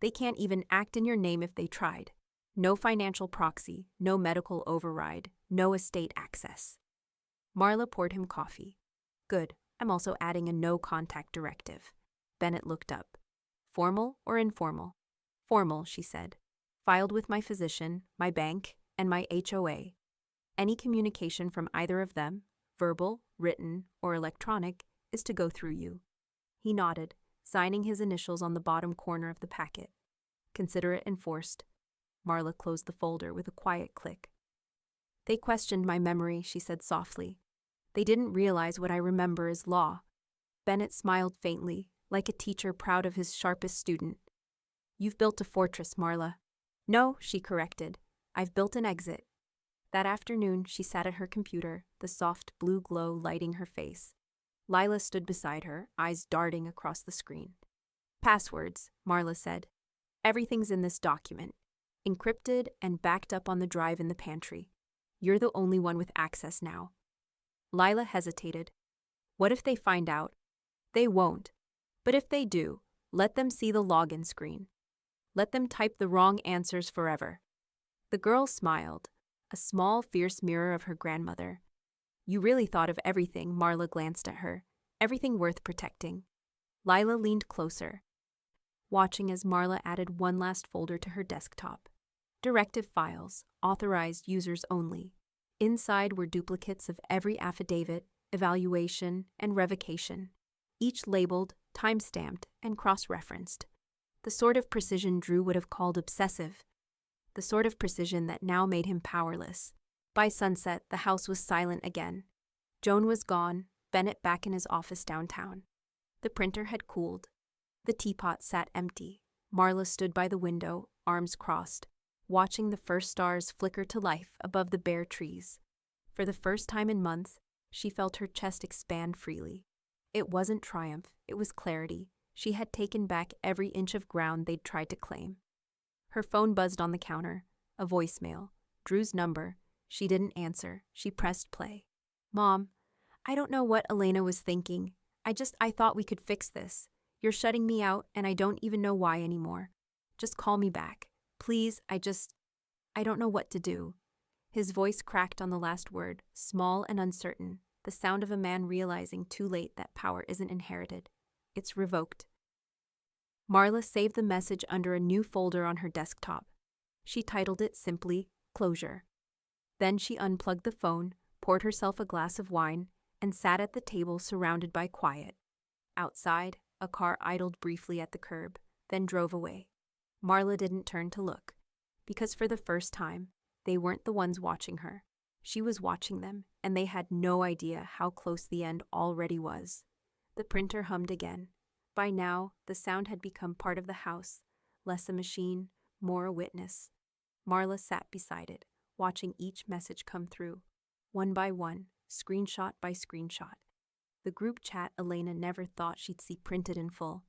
They can't even act in your name if they tried. No financial proxy, no medical override, no estate access." Marla poured him coffee. "Good. I'm also adding a no-contact directive." Bennett looked up. "Formal or informal?" "Formal," she said. "Filed with my physician, my bank, and my HOA. Any communication from either of them, verbal, written, or electronic, is to go through you." He nodded, signing his initials on the bottom corner of the packet. "Consider it enforced." Marla closed the folder with a quiet click. "They questioned my memory," she said softly. "They didn't realize what I remember is law." Bennett smiled faintly, like a teacher proud of his sharpest student. "You've built a fortress, Marla." "No," she corrected. "I've built an exit." That afternoon, she sat at her computer, the soft blue glow lighting her face. Lila stood beside her, eyes darting across the screen. "Passwords," Marla said. "Everything's in this document, encrypted and backed up on the drive in the pantry. You're the only one with access now." Lila hesitated. "What if they find out?" "They won't. But if they do, let them see the login screen. Let them type the wrong answers forever." The girl smiled, a small, fierce mirror of her grandmother. "You really thought of everything," Marla glanced at her. "Everything worth protecting." Lila leaned closer, watching as Marla added one last folder to her desktop. Directive files, authorized users only. Inside were duplicates of every affidavit, evaluation, and revocation, each labeled, time-stamped, and cross-referenced. The sort of precision Drew would have called obsessive. The sort of precision that now made him powerless. By sunset, the house was silent again. Joan was gone, Bennett back in his office downtown. The printer had cooled. The teapot sat empty. Marla stood by the window, arms crossed, watching the first stars flicker to life above the bare trees. For the first time in months, she felt her chest expand freely. It wasn't triumph, it was clarity. She had taken back every inch of ground they'd tried to claim. Her phone buzzed on the counter, a voicemail, Drew's number. She didn't answer. She pressed play. "Mom, I don't know what Elena was thinking. I thought we could fix this. You're shutting me out, and I don't even know why anymore. Just call me back. Please, I don't know what to do." His voice cracked on the last word, small and uncertain, the sound of a man realizing too late that power isn't inherited. "It's revoked." Marla saved the message under a new folder on her desktop. She titled it simply, Closure. Then she unplugged the phone, poured herself a glass of wine, and sat at the table surrounded by quiet. Outside, a car idled briefly at the curb, then drove away. Marla didn't turn to look, because for the first time, they weren't the ones watching her. She was watching them, and they had no idea how close the end already was. The printer hummed again. By now, the sound had become part of the house, less a machine, more a witness. Marla sat beside it, watching each message come through, one by one, screenshot by screenshot. The group chat Elena never thought she'd see printed in full.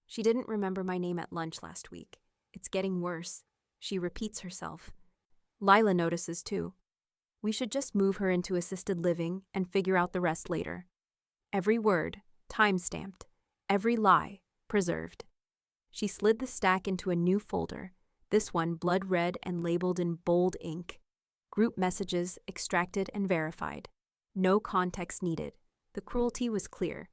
"She didn't remember my name at lunch last week. It's getting worse." She repeats herself. Lila notices too. "We should just move her into assisted living and figure out the rest later." Every word, Time-stamped. Every lie, preserved. She slid the stack into a new folder, this one blood red and labeled in bold ink. Group messages extracted and verified. No context needed. The cruelty was clear.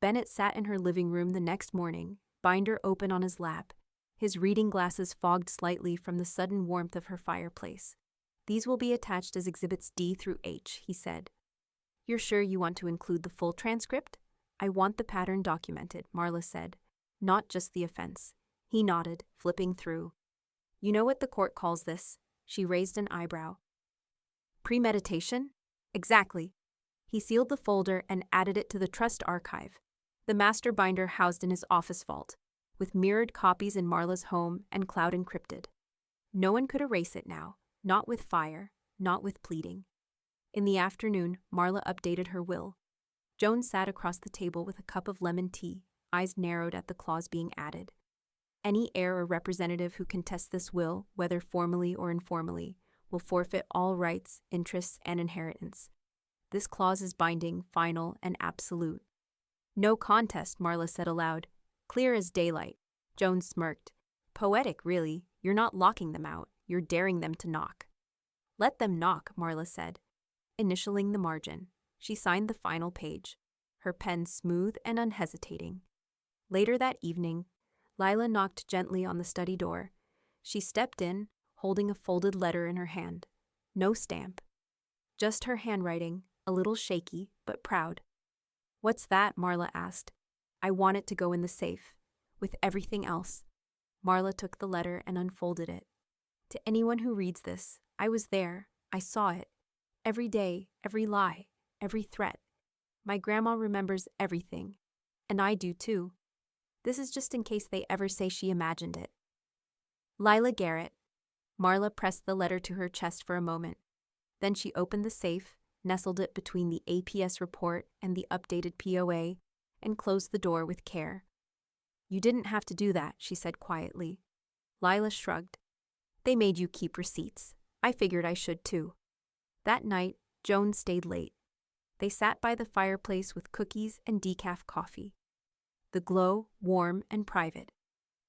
Bennett sat in her living room the next morning, binder open on his lap, his reading glasses fogged slightly from the sudden warmth of her fireplace. "These will be attached as Exhibits D through H," he said. "You're sure you want to include the full transcript?" "I want the pattern documented," Marla said. "Not just the offense." He nodded, flipping through. "You know what the court calls this?" She raised an eyebrow. "Premeditation?" "Exactly." He sealed the folder and added it to the trust archive, the master binder housed in his office vault, with mirrored copies in Marla's home and cloud encrypted. No one could erase it now, not with fire, not with pleading. In the afternoon, Marla updated her will. Joan sat across the table with a cup of lemon tea, eyes narrowed at the clause being added. "Any heir or representative who contests this will, whether formally or informally, will forfeit all rights, interests, and inheritance. This clause is binding, final, and absolute." "No contest," Marla said aloud. "Clear as daylight." Joan smirked. "Poetic, really. You're not locking them out. You're daring them to knock." "Let them knock," Marla said, initialing the margin. She signed the final page, her pen smooth and unhesitating. Later that evening, Lila knocked gently on the study door. She stepped in, holding a folded letter in her hand. No stamp. Just her handwriting, a little shaky, but proud. "What's that?" Marla asked. "I want it to go in the safe, with everything else." Marla took the letter and unfolded it. "To anyone who reads this, I was there. I saw it. Every day, every lie, every threat. My grandma remembers everything, and I do too. This is just in case they ever say she imagined it. Lila Garrett." Marla pressed the letter to her chest for a moment. Then she opened the safe, nestled it between the APS report and the updated POA, and closed the door with care. "You didn't have to do that," she said quietly. Lila shrugged. "They made you keep receipts. I figured I should too." That night, Joan stayed late. They sat by the fireplace with cookies and decaf coffee. The glow, warm and private.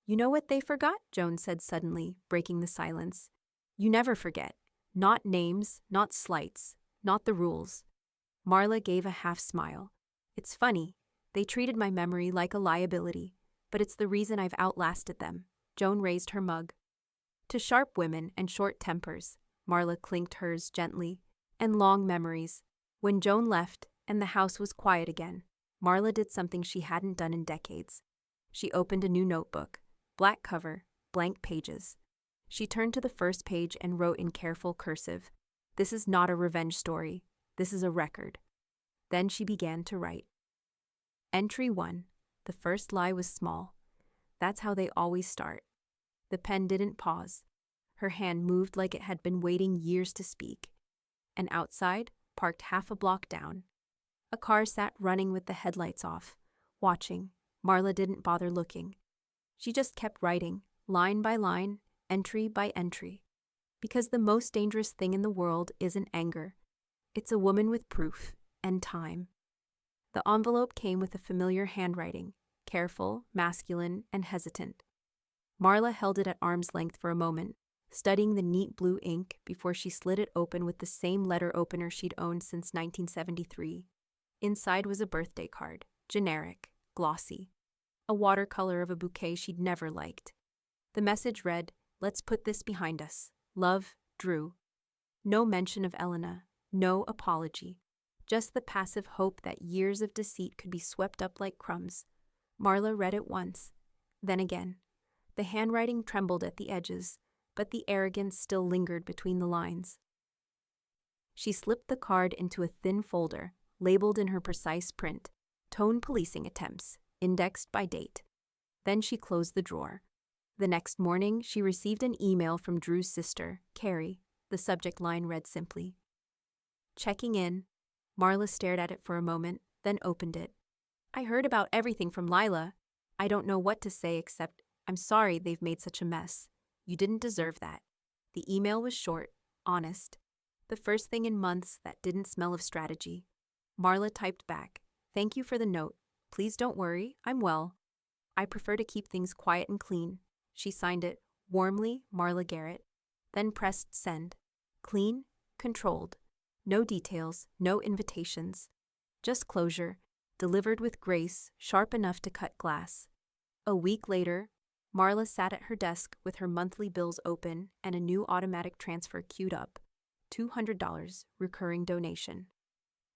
"You know what they forgot?" Joan said suddenly, breaking the silence. "You never forget. Not names, not slights, not the rules." Marla gave a half smile. "It's funny. They treated my memory like a liability, but it's the reason I've outlasted them." Joan raised her mug. "To sharp women and short tempers," Marla clinked hers gently, "and long memories." When Joan left and the house was quiet again, Marla did something she hadn't done in decades. She opened a new notebook, black cover, blank pages. She turned to the first page and wrote in careful cursive, "This is not a revenge story. This is a record." Then she began to write. Entry 1. The first lie was small. That's how they always start. The pen didn't pause. Her hand moved like it had been waiting years to speak. And outside, parked half a block down, a car sat running with the headlights off, watching. Marla didn't bother looking. She just kept writing, line by line, entry by entry. Because the most dangerous thing in the world isn't anger. It's a woman with proof and time. The envelope came with a familiar handwriting, careful, masculine, and hesitant. Marla held it at arm's length for a moment, studying the neat blue ink before she slid it open with the same letter opener she'd owned since 1973. Inside was a birthday card, generic, glossy, a watercolor of a bouquet she'd never liked. The message read, "Let's put this behind us. Love, Drew." No mention of Elena, no apology, just the passive hope that years of deceit could be swept up like crumbs. Marla read it once, then again. The handwriting trembled at the edges, but the arrogance still lingered between the lines. She slipped the card into a thin folder, labeled in her precise print, "Tone Policing Attempts, indexed by date." Then she closed the drawer. The next morning, she received an email from Drew's sister, Carrie. The subject line read simply, "Checking in." Marla stared at it for a moment, then opened it. "I heard about everything from Lila. I don't know what to say except, I'm sorry they've made such a mess. You didn't deserve that." The email was short, honest. The first thing in months that didn't smell of strategy. Marla typed back, "Thank you for the note. Please don't worry, I'm well. I prefer to keep things quiet and clean. She signed it, warmly, Marla Garrett, then pressed send. Clean, controlled. No details, no invitations. Just closure, delivered with grace, sharp enough to cut glass. A week later, Marla sat at her desk with her monthly bills open and a new automatic transfer queued up. $200, recurring donation.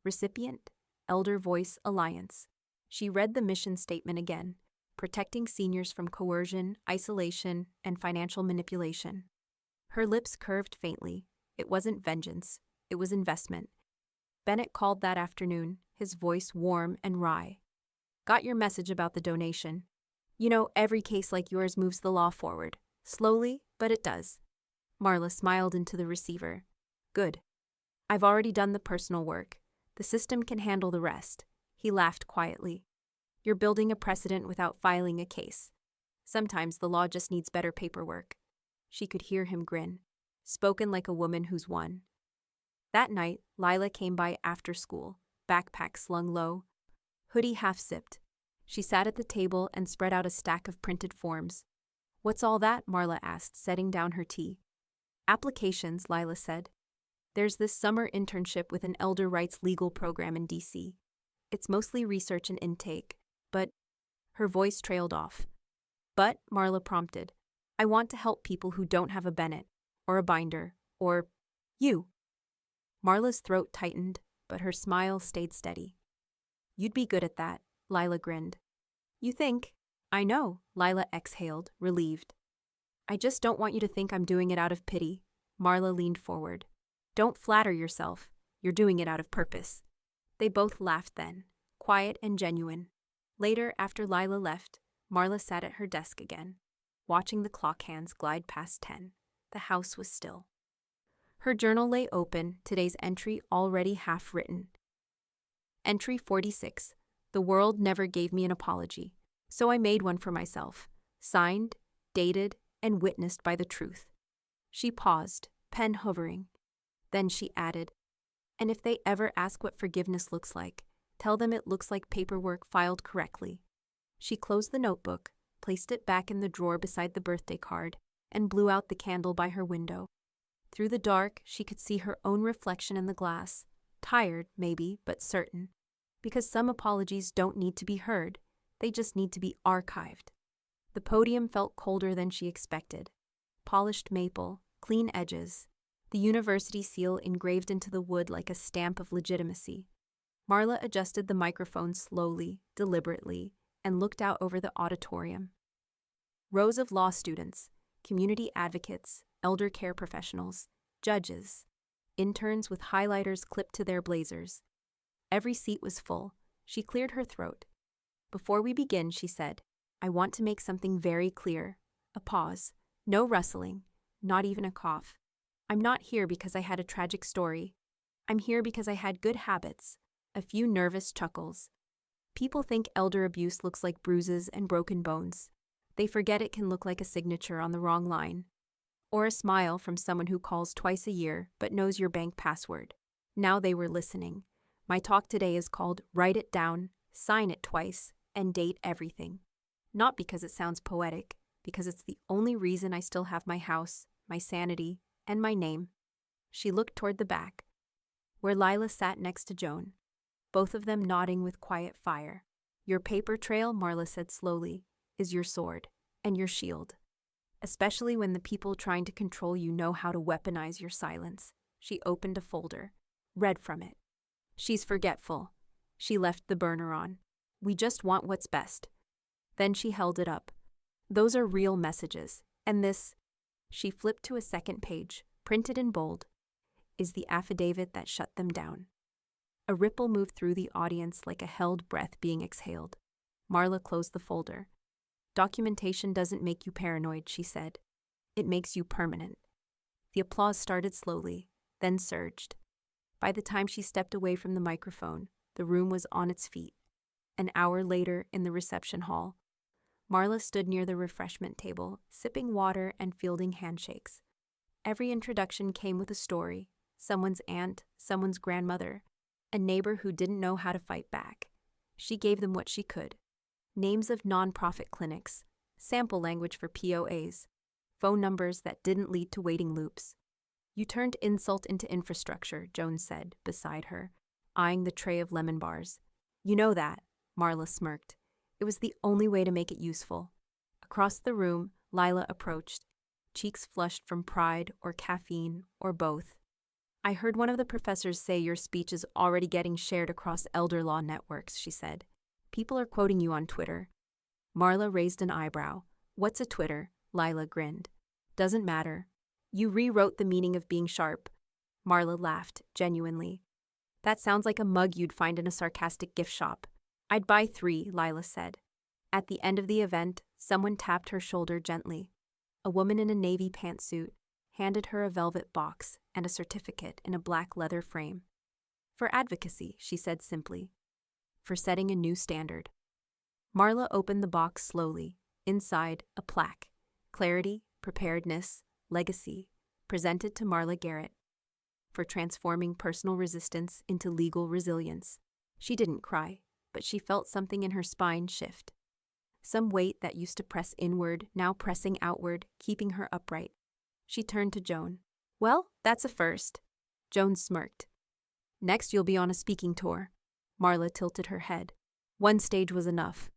Recipient, Elder Voice Alliance. She read the mission statement again, protecting seniors from coercion, isolation, and financial manipulation. Her lips curved faintly. It wasn't vengeance, it was investment. Bennett called that afternoon, his voice warm and wry. Got your message about the donation. You know, every case like yours moves the law forward. Slowly, but it does. Marla smiled into the receiver. Good. I've already done the personal work. The system can handle the rest. He laughed quietly. You're building a precedent without filing a case. Sometimes the law just needs better paperwork. She could hear him grin, spoken like a woman who's won. That night, Lila came by after school, backpack slung low, hoodie half-zipped. She sat at the table and spread out a stack of printed forms. What's all that? Marla asked, setting down her tea. Applications, Lila said. There's this summer internship with an elder rights legal program in D.C. It's mostly research and intake, but her voice trailed off. But, Marla prompted, I want to help people who don't have a Bennett, or a binder, or you. Marla's throat tightened, but her smile stayed steady. You'd be good at that, Lila grinned. You think? I know, Lila exhaled, relieved. I just don't want you to think I'm doing it out of pity. Marla leaned forward. Don't flatter yourself. You're doing it out of purpose. They both laughed then, quiet and genuine. Later, after Lila left, Marla sat at her desk again, watching the clock hands glide past 10. The house was still. Her journal lay open, today's entry already half written. Entry 46. The world never gave me an apology, so I made one for myself, signed, dated, and witnessed by the truth. She paused, pen hovering. Then she added, and if they ever ask what forgiveness looks like, tell them it looks like paperwork filed correctly. She closed the notebook, placed it back in the drawer beside the birthday card, and blew out the candle by her window. Through the dark, she could see her own reflection in the glass, tired, maybe, but certain, because some apologies don't need to be heard, they just need to be archived. The podium felt colder than she expected. Polished maple, clean edges, the university seal engraved into the wood like a stamp of legitimacy. Marla adjusted the microphone slowly, deliberately, and looked out over the auditorium. Rows of law students, community advocates, elder care professionals, judges, interns with highlighters clipped to their blazers. Every seat was full. She cleared her throat. Before we begin, she said, I want to make something very clear. A pause. No rustling. Not even a cough. I'm not here because I had a tragic story. I'm here because I had good habits. A few nervous chuckles. People think elder abuse looks like bruises and broken bones. They forget it can look like a signature on the wrong line. Or a smile from someone who calls twice a year but knows your bank password. Now they were listening. My talk today is called Write It Down, Sign It Twice, and Date Everything. Not because it sounds poetic, because it's the only reason I still have my house, my sanity, and my name. She looked toward the back, where Lila sat next to Joan, both of them nodding with quiet fire. Your paper trail, Marla said slowly, is your sword and your shield. Especially when the people trying to control you know how to weaponize your silence. She opened a folder, read from it. She's forgetful. She left the burner on. We just want what's best. Then she held it up. Those are real messages. And this, she flipped to a second page, printed in bold, is the affidavit that shut them down. A ripple moved through the audience like a held breath being exhaled. Marla closed the folder. Documentation doesn't make you paranoid, she said. It makes you permanent. The applause started slowly, then surged. By the time she stepped away from the microphone, the room was on its feet. An hour later, in the reception hall, Marla stood near the refreshment table, sipping water and fielding handshakes. Every introduction came with a story, someone's aunt, someone's grandmother, a neighbor who didn't know how to fight back. She gave them what she could. Names of nonprofit clinics, sample language for POAs, phone numbers that didn't lead to waiting loops. You turned insult into infrastructure, Jones said, beside her, eyeing the tray of lemon bars. You know that, Marla smirked. It was the only way to make it useful. Across the room, Lila approached, cheeks flushed from pride or caffeine or both. I heard one of the professors say your speech is already getting shared across elder law networks, she said. People are quoting you on Twitter. Marla raised an eyebrow. What's a Twitter? Lila grinned. Doesn't matter. You rewrote the meaning of being sharp. Marla laughed, genuinely. That sounds like a mug you'd find in a sarcastic gift shop. I'd buy 3, Lila said. At the end of the event, someone tapped her shoulder gently. A woman in a navy pantsuit handed her a velvet box and a certificate in a black leather frame. For advocacy, she said simply. For setting a new standard. Marla opened the box slowly. Inside, a plaque. Clarity, preparedness, legacy, presented to Marla Garrett. For transforming personal resistance into legal resilience. She didn't cry, but she felt something in her spine shift. Some weight that used to press inward, now pressing outward, keeping her upright. She turned to Joan. Well, that's a first. Joan smirked. Next you'll be on a speaking tour. Marla tilted her head. One stage was enough.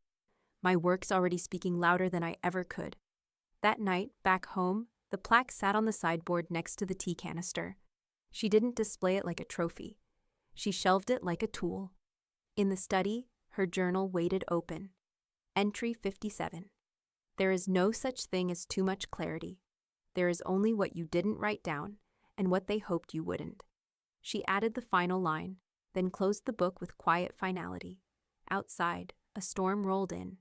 My work's already speaking louder than I ever could. That night, back home, the plaque sat on the sideboard next to the tea canister. She didn't display it like a trophy. She shelved it like a tool. In the study, her journal waited open. Entry 57. There is no such thing as too much clarity. There is only what you didn't write down and what they hoped you wouldn't. She added the final line, then closed the book with quiet finality. Outside, a storm rolled in.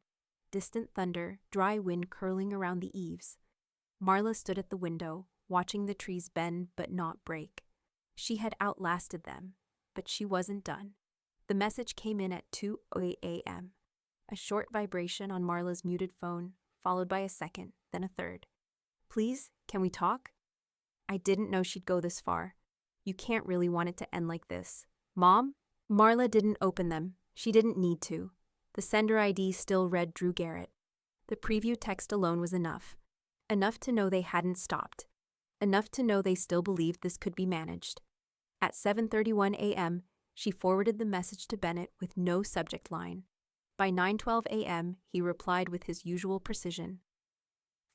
Distant thunder, dry wind curling around the eaves. Marla stood at the window, watching the trees bend but not break. She had outlasted them, but she wasn't done. The message came in at 2:08 a.m. A short vibration on Marla's muted phone, followed by a second, then a third. Please, can we talk? I didn't know she'd go this far. You can't really want it to end like this. Mom? Marla didn't open them. She didn't need to. The sender ID still read Drew Garrett. The preview text alone was enough. Enough to know they hadn't stopped. Enough to know they still believed this could be managed. At 7:31 a.m., she forwarded the message to Bennett with no subject line. By 9:12 a.m., he replied with his usual precision.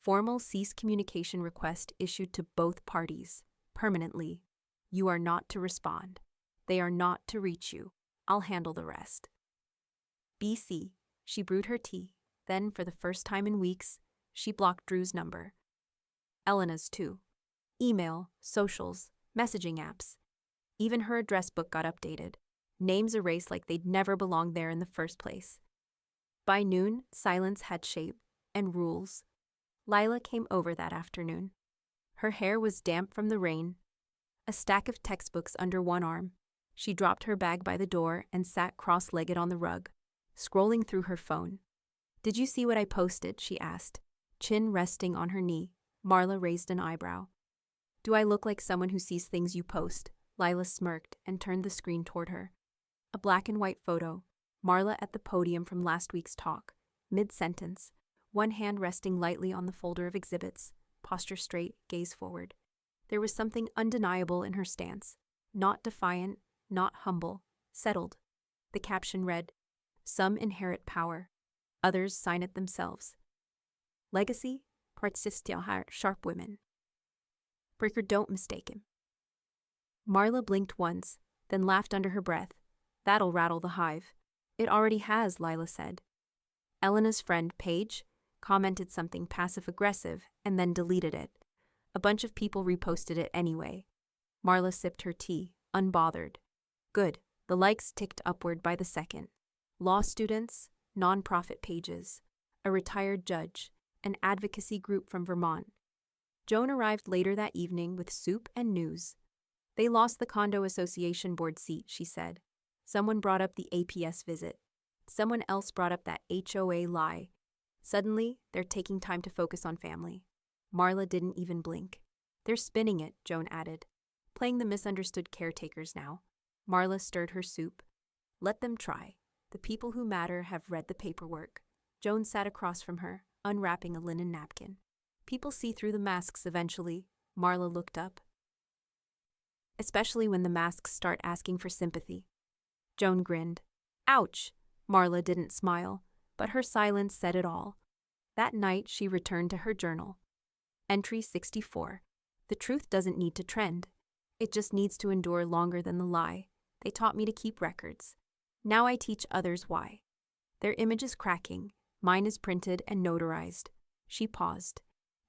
Formal cease communication request issued to both parties, permanently. You are not to respond. They are not to reach you. I'll handle the rest. BC. She brewed her tea. Then, for the first time in weeks, she blocked Drew's number. Elena's too. Email, socials, messaging apps. Even her address book got updated. Names erased like they'd never belonged there in the first place. By noon, silence had shape and rules. Lila came over that afternoon. Her hair was damp from the rain. A stack of textbooks under one arm. She dropped her bag by the door and sat cross-legged on the rug, scrolling through her phone. Did you see what I posted? She asked, chin resting on her knee. Marla raised an eyebrow. Do I look like someone who sees things you post? Lila smirked and turned the screen toward her. A black and white photo. Marla at the podium from last week's talk, mid-sentence, one hand resting lightly on the folder of exhibits, posture straight, gaze forward. There was something undeniable in her stance, not defiant, not humble, settled. The caption read, Some inherit power, others sign it themselves. Legacy, Partistihar, sharp women. Breaker, don't mistake him. Marla blinked once, then laughed under her breath. That'll rattle the hive. It already has, Lila said. Elena's friend, Paige, commented something passive-aggressive and then deleted it. A bunch of people reposted it anyway. Marla sipped her tea, unbothered. Good. The likes ticked upward by the second. Law students, nonprofit pages, a retired judge, an advocacy group from Vermont. Joan arrived later that evening with soup and news. They lost the condo association board seat, she said. Someone brought up the APS visit. Someone else brought up that HOA lie. Suddenly, they're taking time to focus on family. Marla didn't even blink. They're spinning it, Joan added. Playing the misunderstood caretakers now. Marla stirred her soup. Let them try. The people who matter have read the paperwork. Joan sat across from her, unwrapping a linen napkin. People see through the masks eventually. Marla looked up. Especially when the masks start asking for sympathy. Joan grinned. Ouch! Marla didn't smile, but her silence said it all. That night she returned to her journal. Entry 64. The truth doesn't need to trend. It just needs to endure longer than the lie. They taught me to keep records. Now I teach others why. Their image is cracking. Mine is printed and notarized. She paused,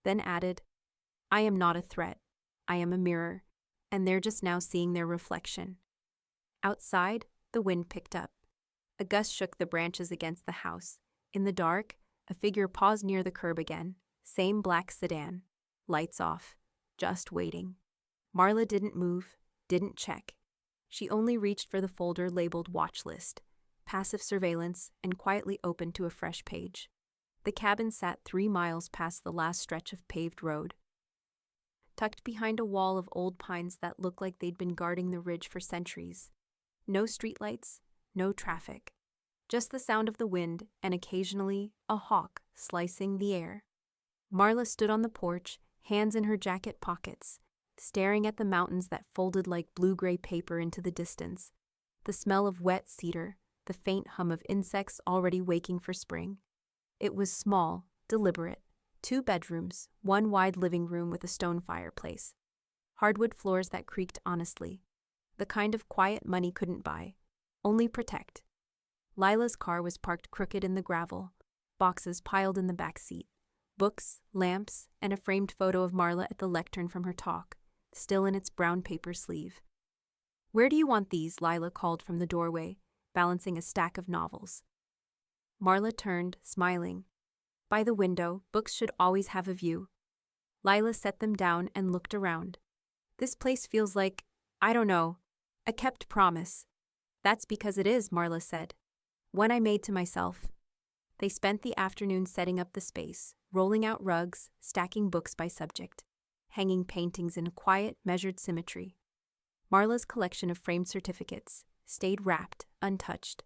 then added, I am not a threat. I am a mirror, and they're just now seeing their reflection. Outside, the wind picked up. A gust shook the branches against the house. In the dark, a figure paused near the curb again. Same black sedan. Lights off. Just waiting. Marla didn't move, didn't check. She only reached for the folder labeled Watch List, Passive Surveillance, and quietly opened to a fresh page. The cabin sat 3 miles past the last stretch of paved road. Tucked behind a wall of old pines that looked like they'd been guarding the ridge for centuries. No streetlights, no traffic. Just the sound of the wind and occasionally a hawk slicing the air. Marla stood on the porch, hands in her jacket pockets, staring at the mountains that folded like blue-gray paper into the distance. The smell of wet cedar, the faint hum of insects already waking for spring. It was small, deliberate. 2 bedrooms, 1 wide living room with a stone fireplace. Hardwood floors that creaked honestly. The kind of quiet money couldn't buy. Only protect. Lila's car was parked crooked in the gravel. Boxes piled in the back seat. Books, lamps, and a framed photo of Marla at the lectern from her talk, still in its brown paper sleeve. Where do you want these? Lila called from the doorway, balancing a stack of novels. Marla turned, smiling. By the window, books should always have a view. Lila set them down and looked around. This place feels like, I don't know, a kept promise. That's because it is, Marla said. One I made to myself. They spent the afternoon setting up the space, rolling out rugs, stacking books by subject, hanging paintings in quiet, measured symmetry. Marla's collection of framed certificates stayed wrapped, untouched.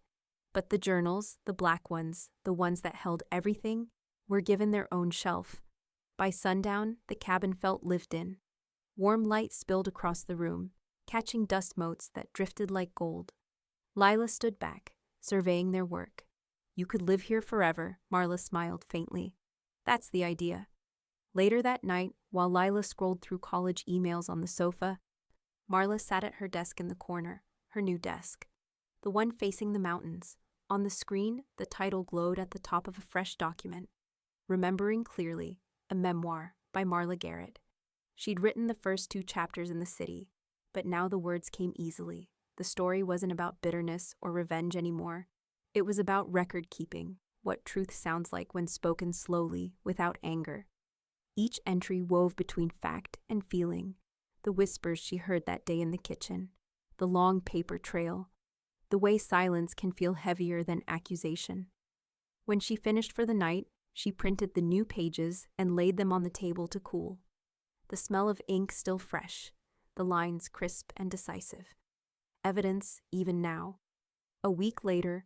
But the journals, the black ones, the ones that held everything, were given their own shelf. By sundown, the cabin felt lived in. Warm light spilled across the room, catching dust motes that drifted like gold. Lila stood back, surveying their work. You could live here forever, Marla smiled faintly. That's the idea. Later that night, while Lila scrolled through college emails on the sofa, Marla sat at her desk in the corner, her new desk, the one facing the mountains. On the screen, the title glowed at the top of a fresh document. Remembering Clearly, a memoir by Marla Garrett. She'd written the first 2 chapters in the city, but now the words came easily. The story wasn't about bitterness or revenge anymore. It was about record-keeping, what truth sounds like when spoken slowly, without anger. Each entry wove between fact and feeling, the whispers she heard that day in the kitchen, the long paper trail, the way silence can feel heavier than accusation. When she finished for the night, she printed the new pages and laid them on the table to cool. The smell of ink still fresh, the lines crisp and decisive. Evidence even now. A week later,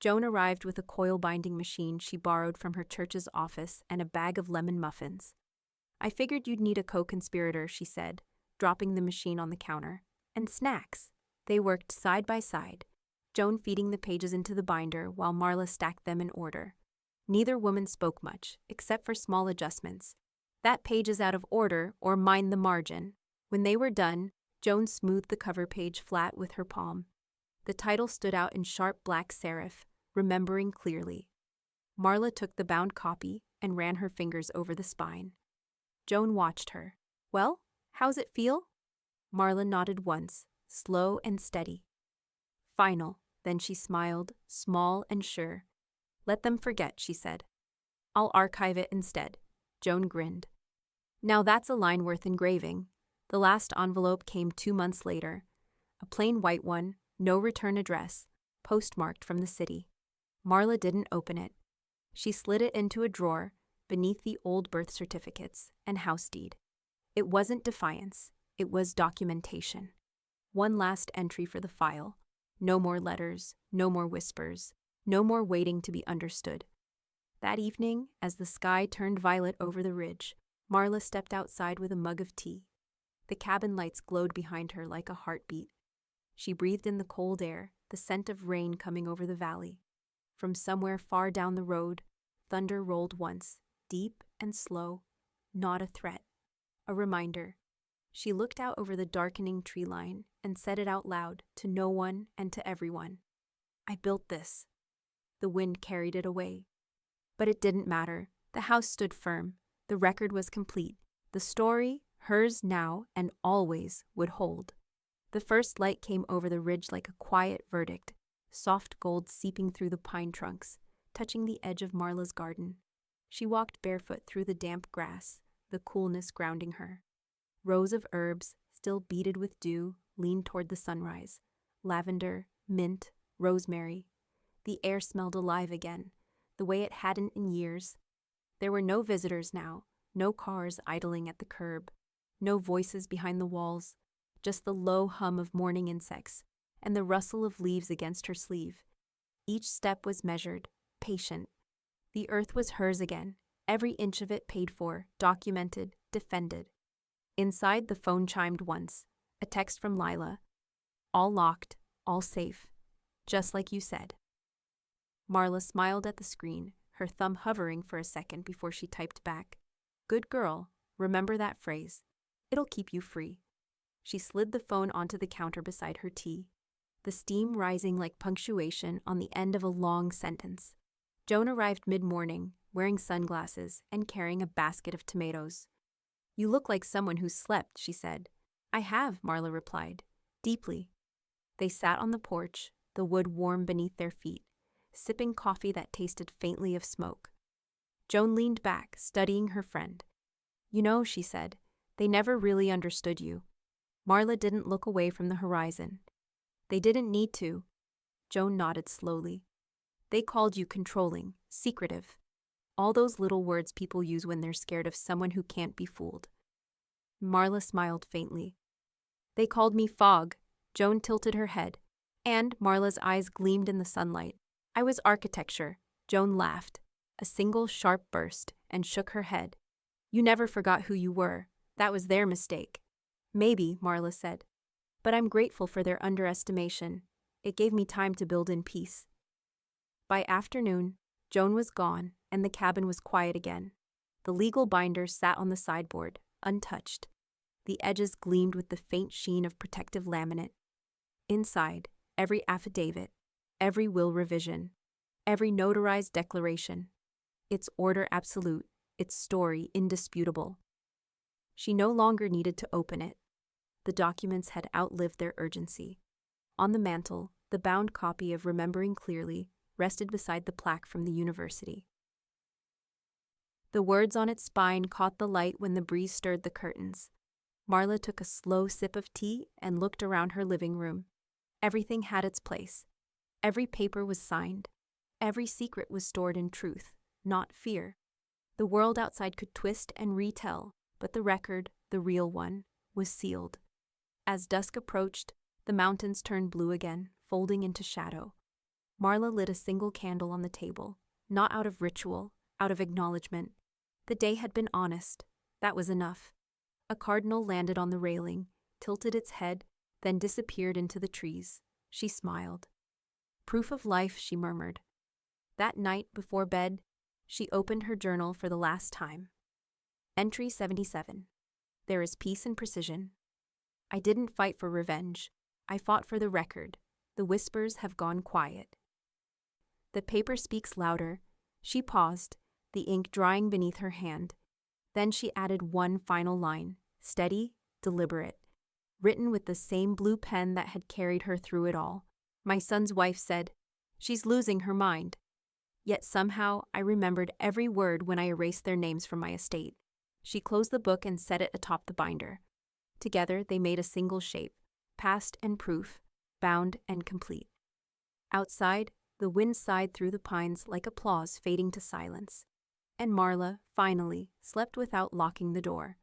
Joan arrived with a coil binding machine she borrowed from her church's office and a bag of lemon muffins. I figured you'd need a co-conspirator, she said, dropping the machine on the counter. And snacks. They worked side by side, Joan feeding the pages into the binder while Marla stacked them in order. Neither woman spoke much, except for small adjustments. That page is out of order, or mind the margin. When they were done, Joan smoothed the cover page flat with her palm. The title stood out in sharp black serif, Remembering Clearly. Marla took the bound copy and ran her fingers over the spine. Joan watched her. Well, how's it feel? Marla nodded once, slow and steady. Final, then she smiled, small and sure. Let them forget, she said. I'll archive it instead. Joan grinned. Now that's a line worth engraving. The last envelope came 2 months later. A plain white one, no return address, postmarked from the city. Marla didn't open it. She slid it into a drawer beneath the old birth certificates and house deed. It wasn't defiance, it was documentation. One last entry for the file. No more letters, no more whispers, No more waiting to be understood. That evening, as the sky turned violet over the ridge, Marla stepped outside with a mug of tea. The cabin lights glowed behind her like a heartbeat. She breathed in the cold air, the scent of rain coming over the valley. From somewhere far down the road, thunder rolled once, deep and slow, not a threat, a reminder. She looked out over the darkening tree line and said it out loud to no one and to everyone. I built this. The wind carried it away. But it didn't matter. The house stood firm. The record was complete. The story, hers now and always, would hold. The first light came over the ridge like a quiet verdict, soft gold seeping through the pine trunks, touching the edge of Marla's garden. She walked barefoot through the damp grass, the coolness grounding her. Rows of herbs, still beaded with dew, leaned toward the sunrise. Lavender, mint, rosemary. The air smelled alive again, the way it hadn't in years. There were no visitors now, no cars idling at the curb, no voices behind the walls, just the low hum of morning insects and the rustle of leaves against her sleeve. Each step was measured, patient. The earth was hers again, every inch of it paid for, documented, defended. Inside, the phone chimed once, a text from Lila. All locked, all safe, just like you said. Marla smiled at the screen, her thumb hovering for a second before she typed back. Good girl, remember that phrase. It'll keep you free. She slid the phone onto the counter beside her tea, the steam rising like punctuation on the end of a long sentence. Joan arrived mid-morning, wearing sunglasses and carrying a basket of tomatoes. You look like someone who slept, she said. I have, Marla replied, deeply. They sat on the porch, the wood warm beneath their feet, sipping coffee that tasted faintly of smoke. Joan leaned back, studying her friend. You know, she said, they never really understood you. Marla didn't look away from the horizon. They didn't need to. Joan nodded slowly. They called you controlling, secretive. All those little words people use when they're scared of someone who can't be fooled. Marla smiled faintly. They called me fog. Joan tilted her head, and Marla's eyes gleamed in the sunlight. I was architecture. Joan laughed, a single sharp burst, and shook her head. You never forgot who you were. That was their mistake. Maybe, Marla said. But I'm grateful for their underestimation. It gave me time to build in peace. By afternoon, Joan was gone, and the cabin was quiet again. The legal binders sat on the sideboard, untouched. The edges gleamed with the faint sheen of protective laminate. Inside, every affidavit, every will revision, every notarized declaration. Its order absolute, its story indisputable. She no longer needed to open it. The documents had outlived their urgency. On the mantel, the bound copy of Remembering Clearly rested beside the plaque from the university. The words on its spine caught the light when the breeze stirred the curtains. Marla took a slow sip of tea and looked around her living room. Everything had its place. Every paper was signed. Every secret was stored in truth, not fear. The world outside could twist and retell, but the record, the real one, was sealed. As dusk approached, the mountains turned blue again, folding into shadow. Marla lit a single candle on the table, not out of ritual, out of acknowledgement. The day had been honest. That was enough. A cardinal landed on the railing, tilted its head, then disappeared into the trees. She smiled. Proof of life, she murmured. That night, before bed, she opened her journal for the last time. Entry 77. There is peace and precision. I didn't fight for revenge. I fought for the record. The whispers have gone quiet. The paper speaks louder. She paused, the ink drying beneath her hand. Then she added one final line, steady, deliberate, written with the same blue pen that had carried her through it all. My son's wife said, "She's losing her mind." Yet somehow I remembered every word when I erased their names from my estate. She closed the book and set it atop the binder. Together they made a single shape, past and proof, bound and complete. Outside, the wind sighed through the pines like applause fading to silence. And Marla, finally, slept without locking the door.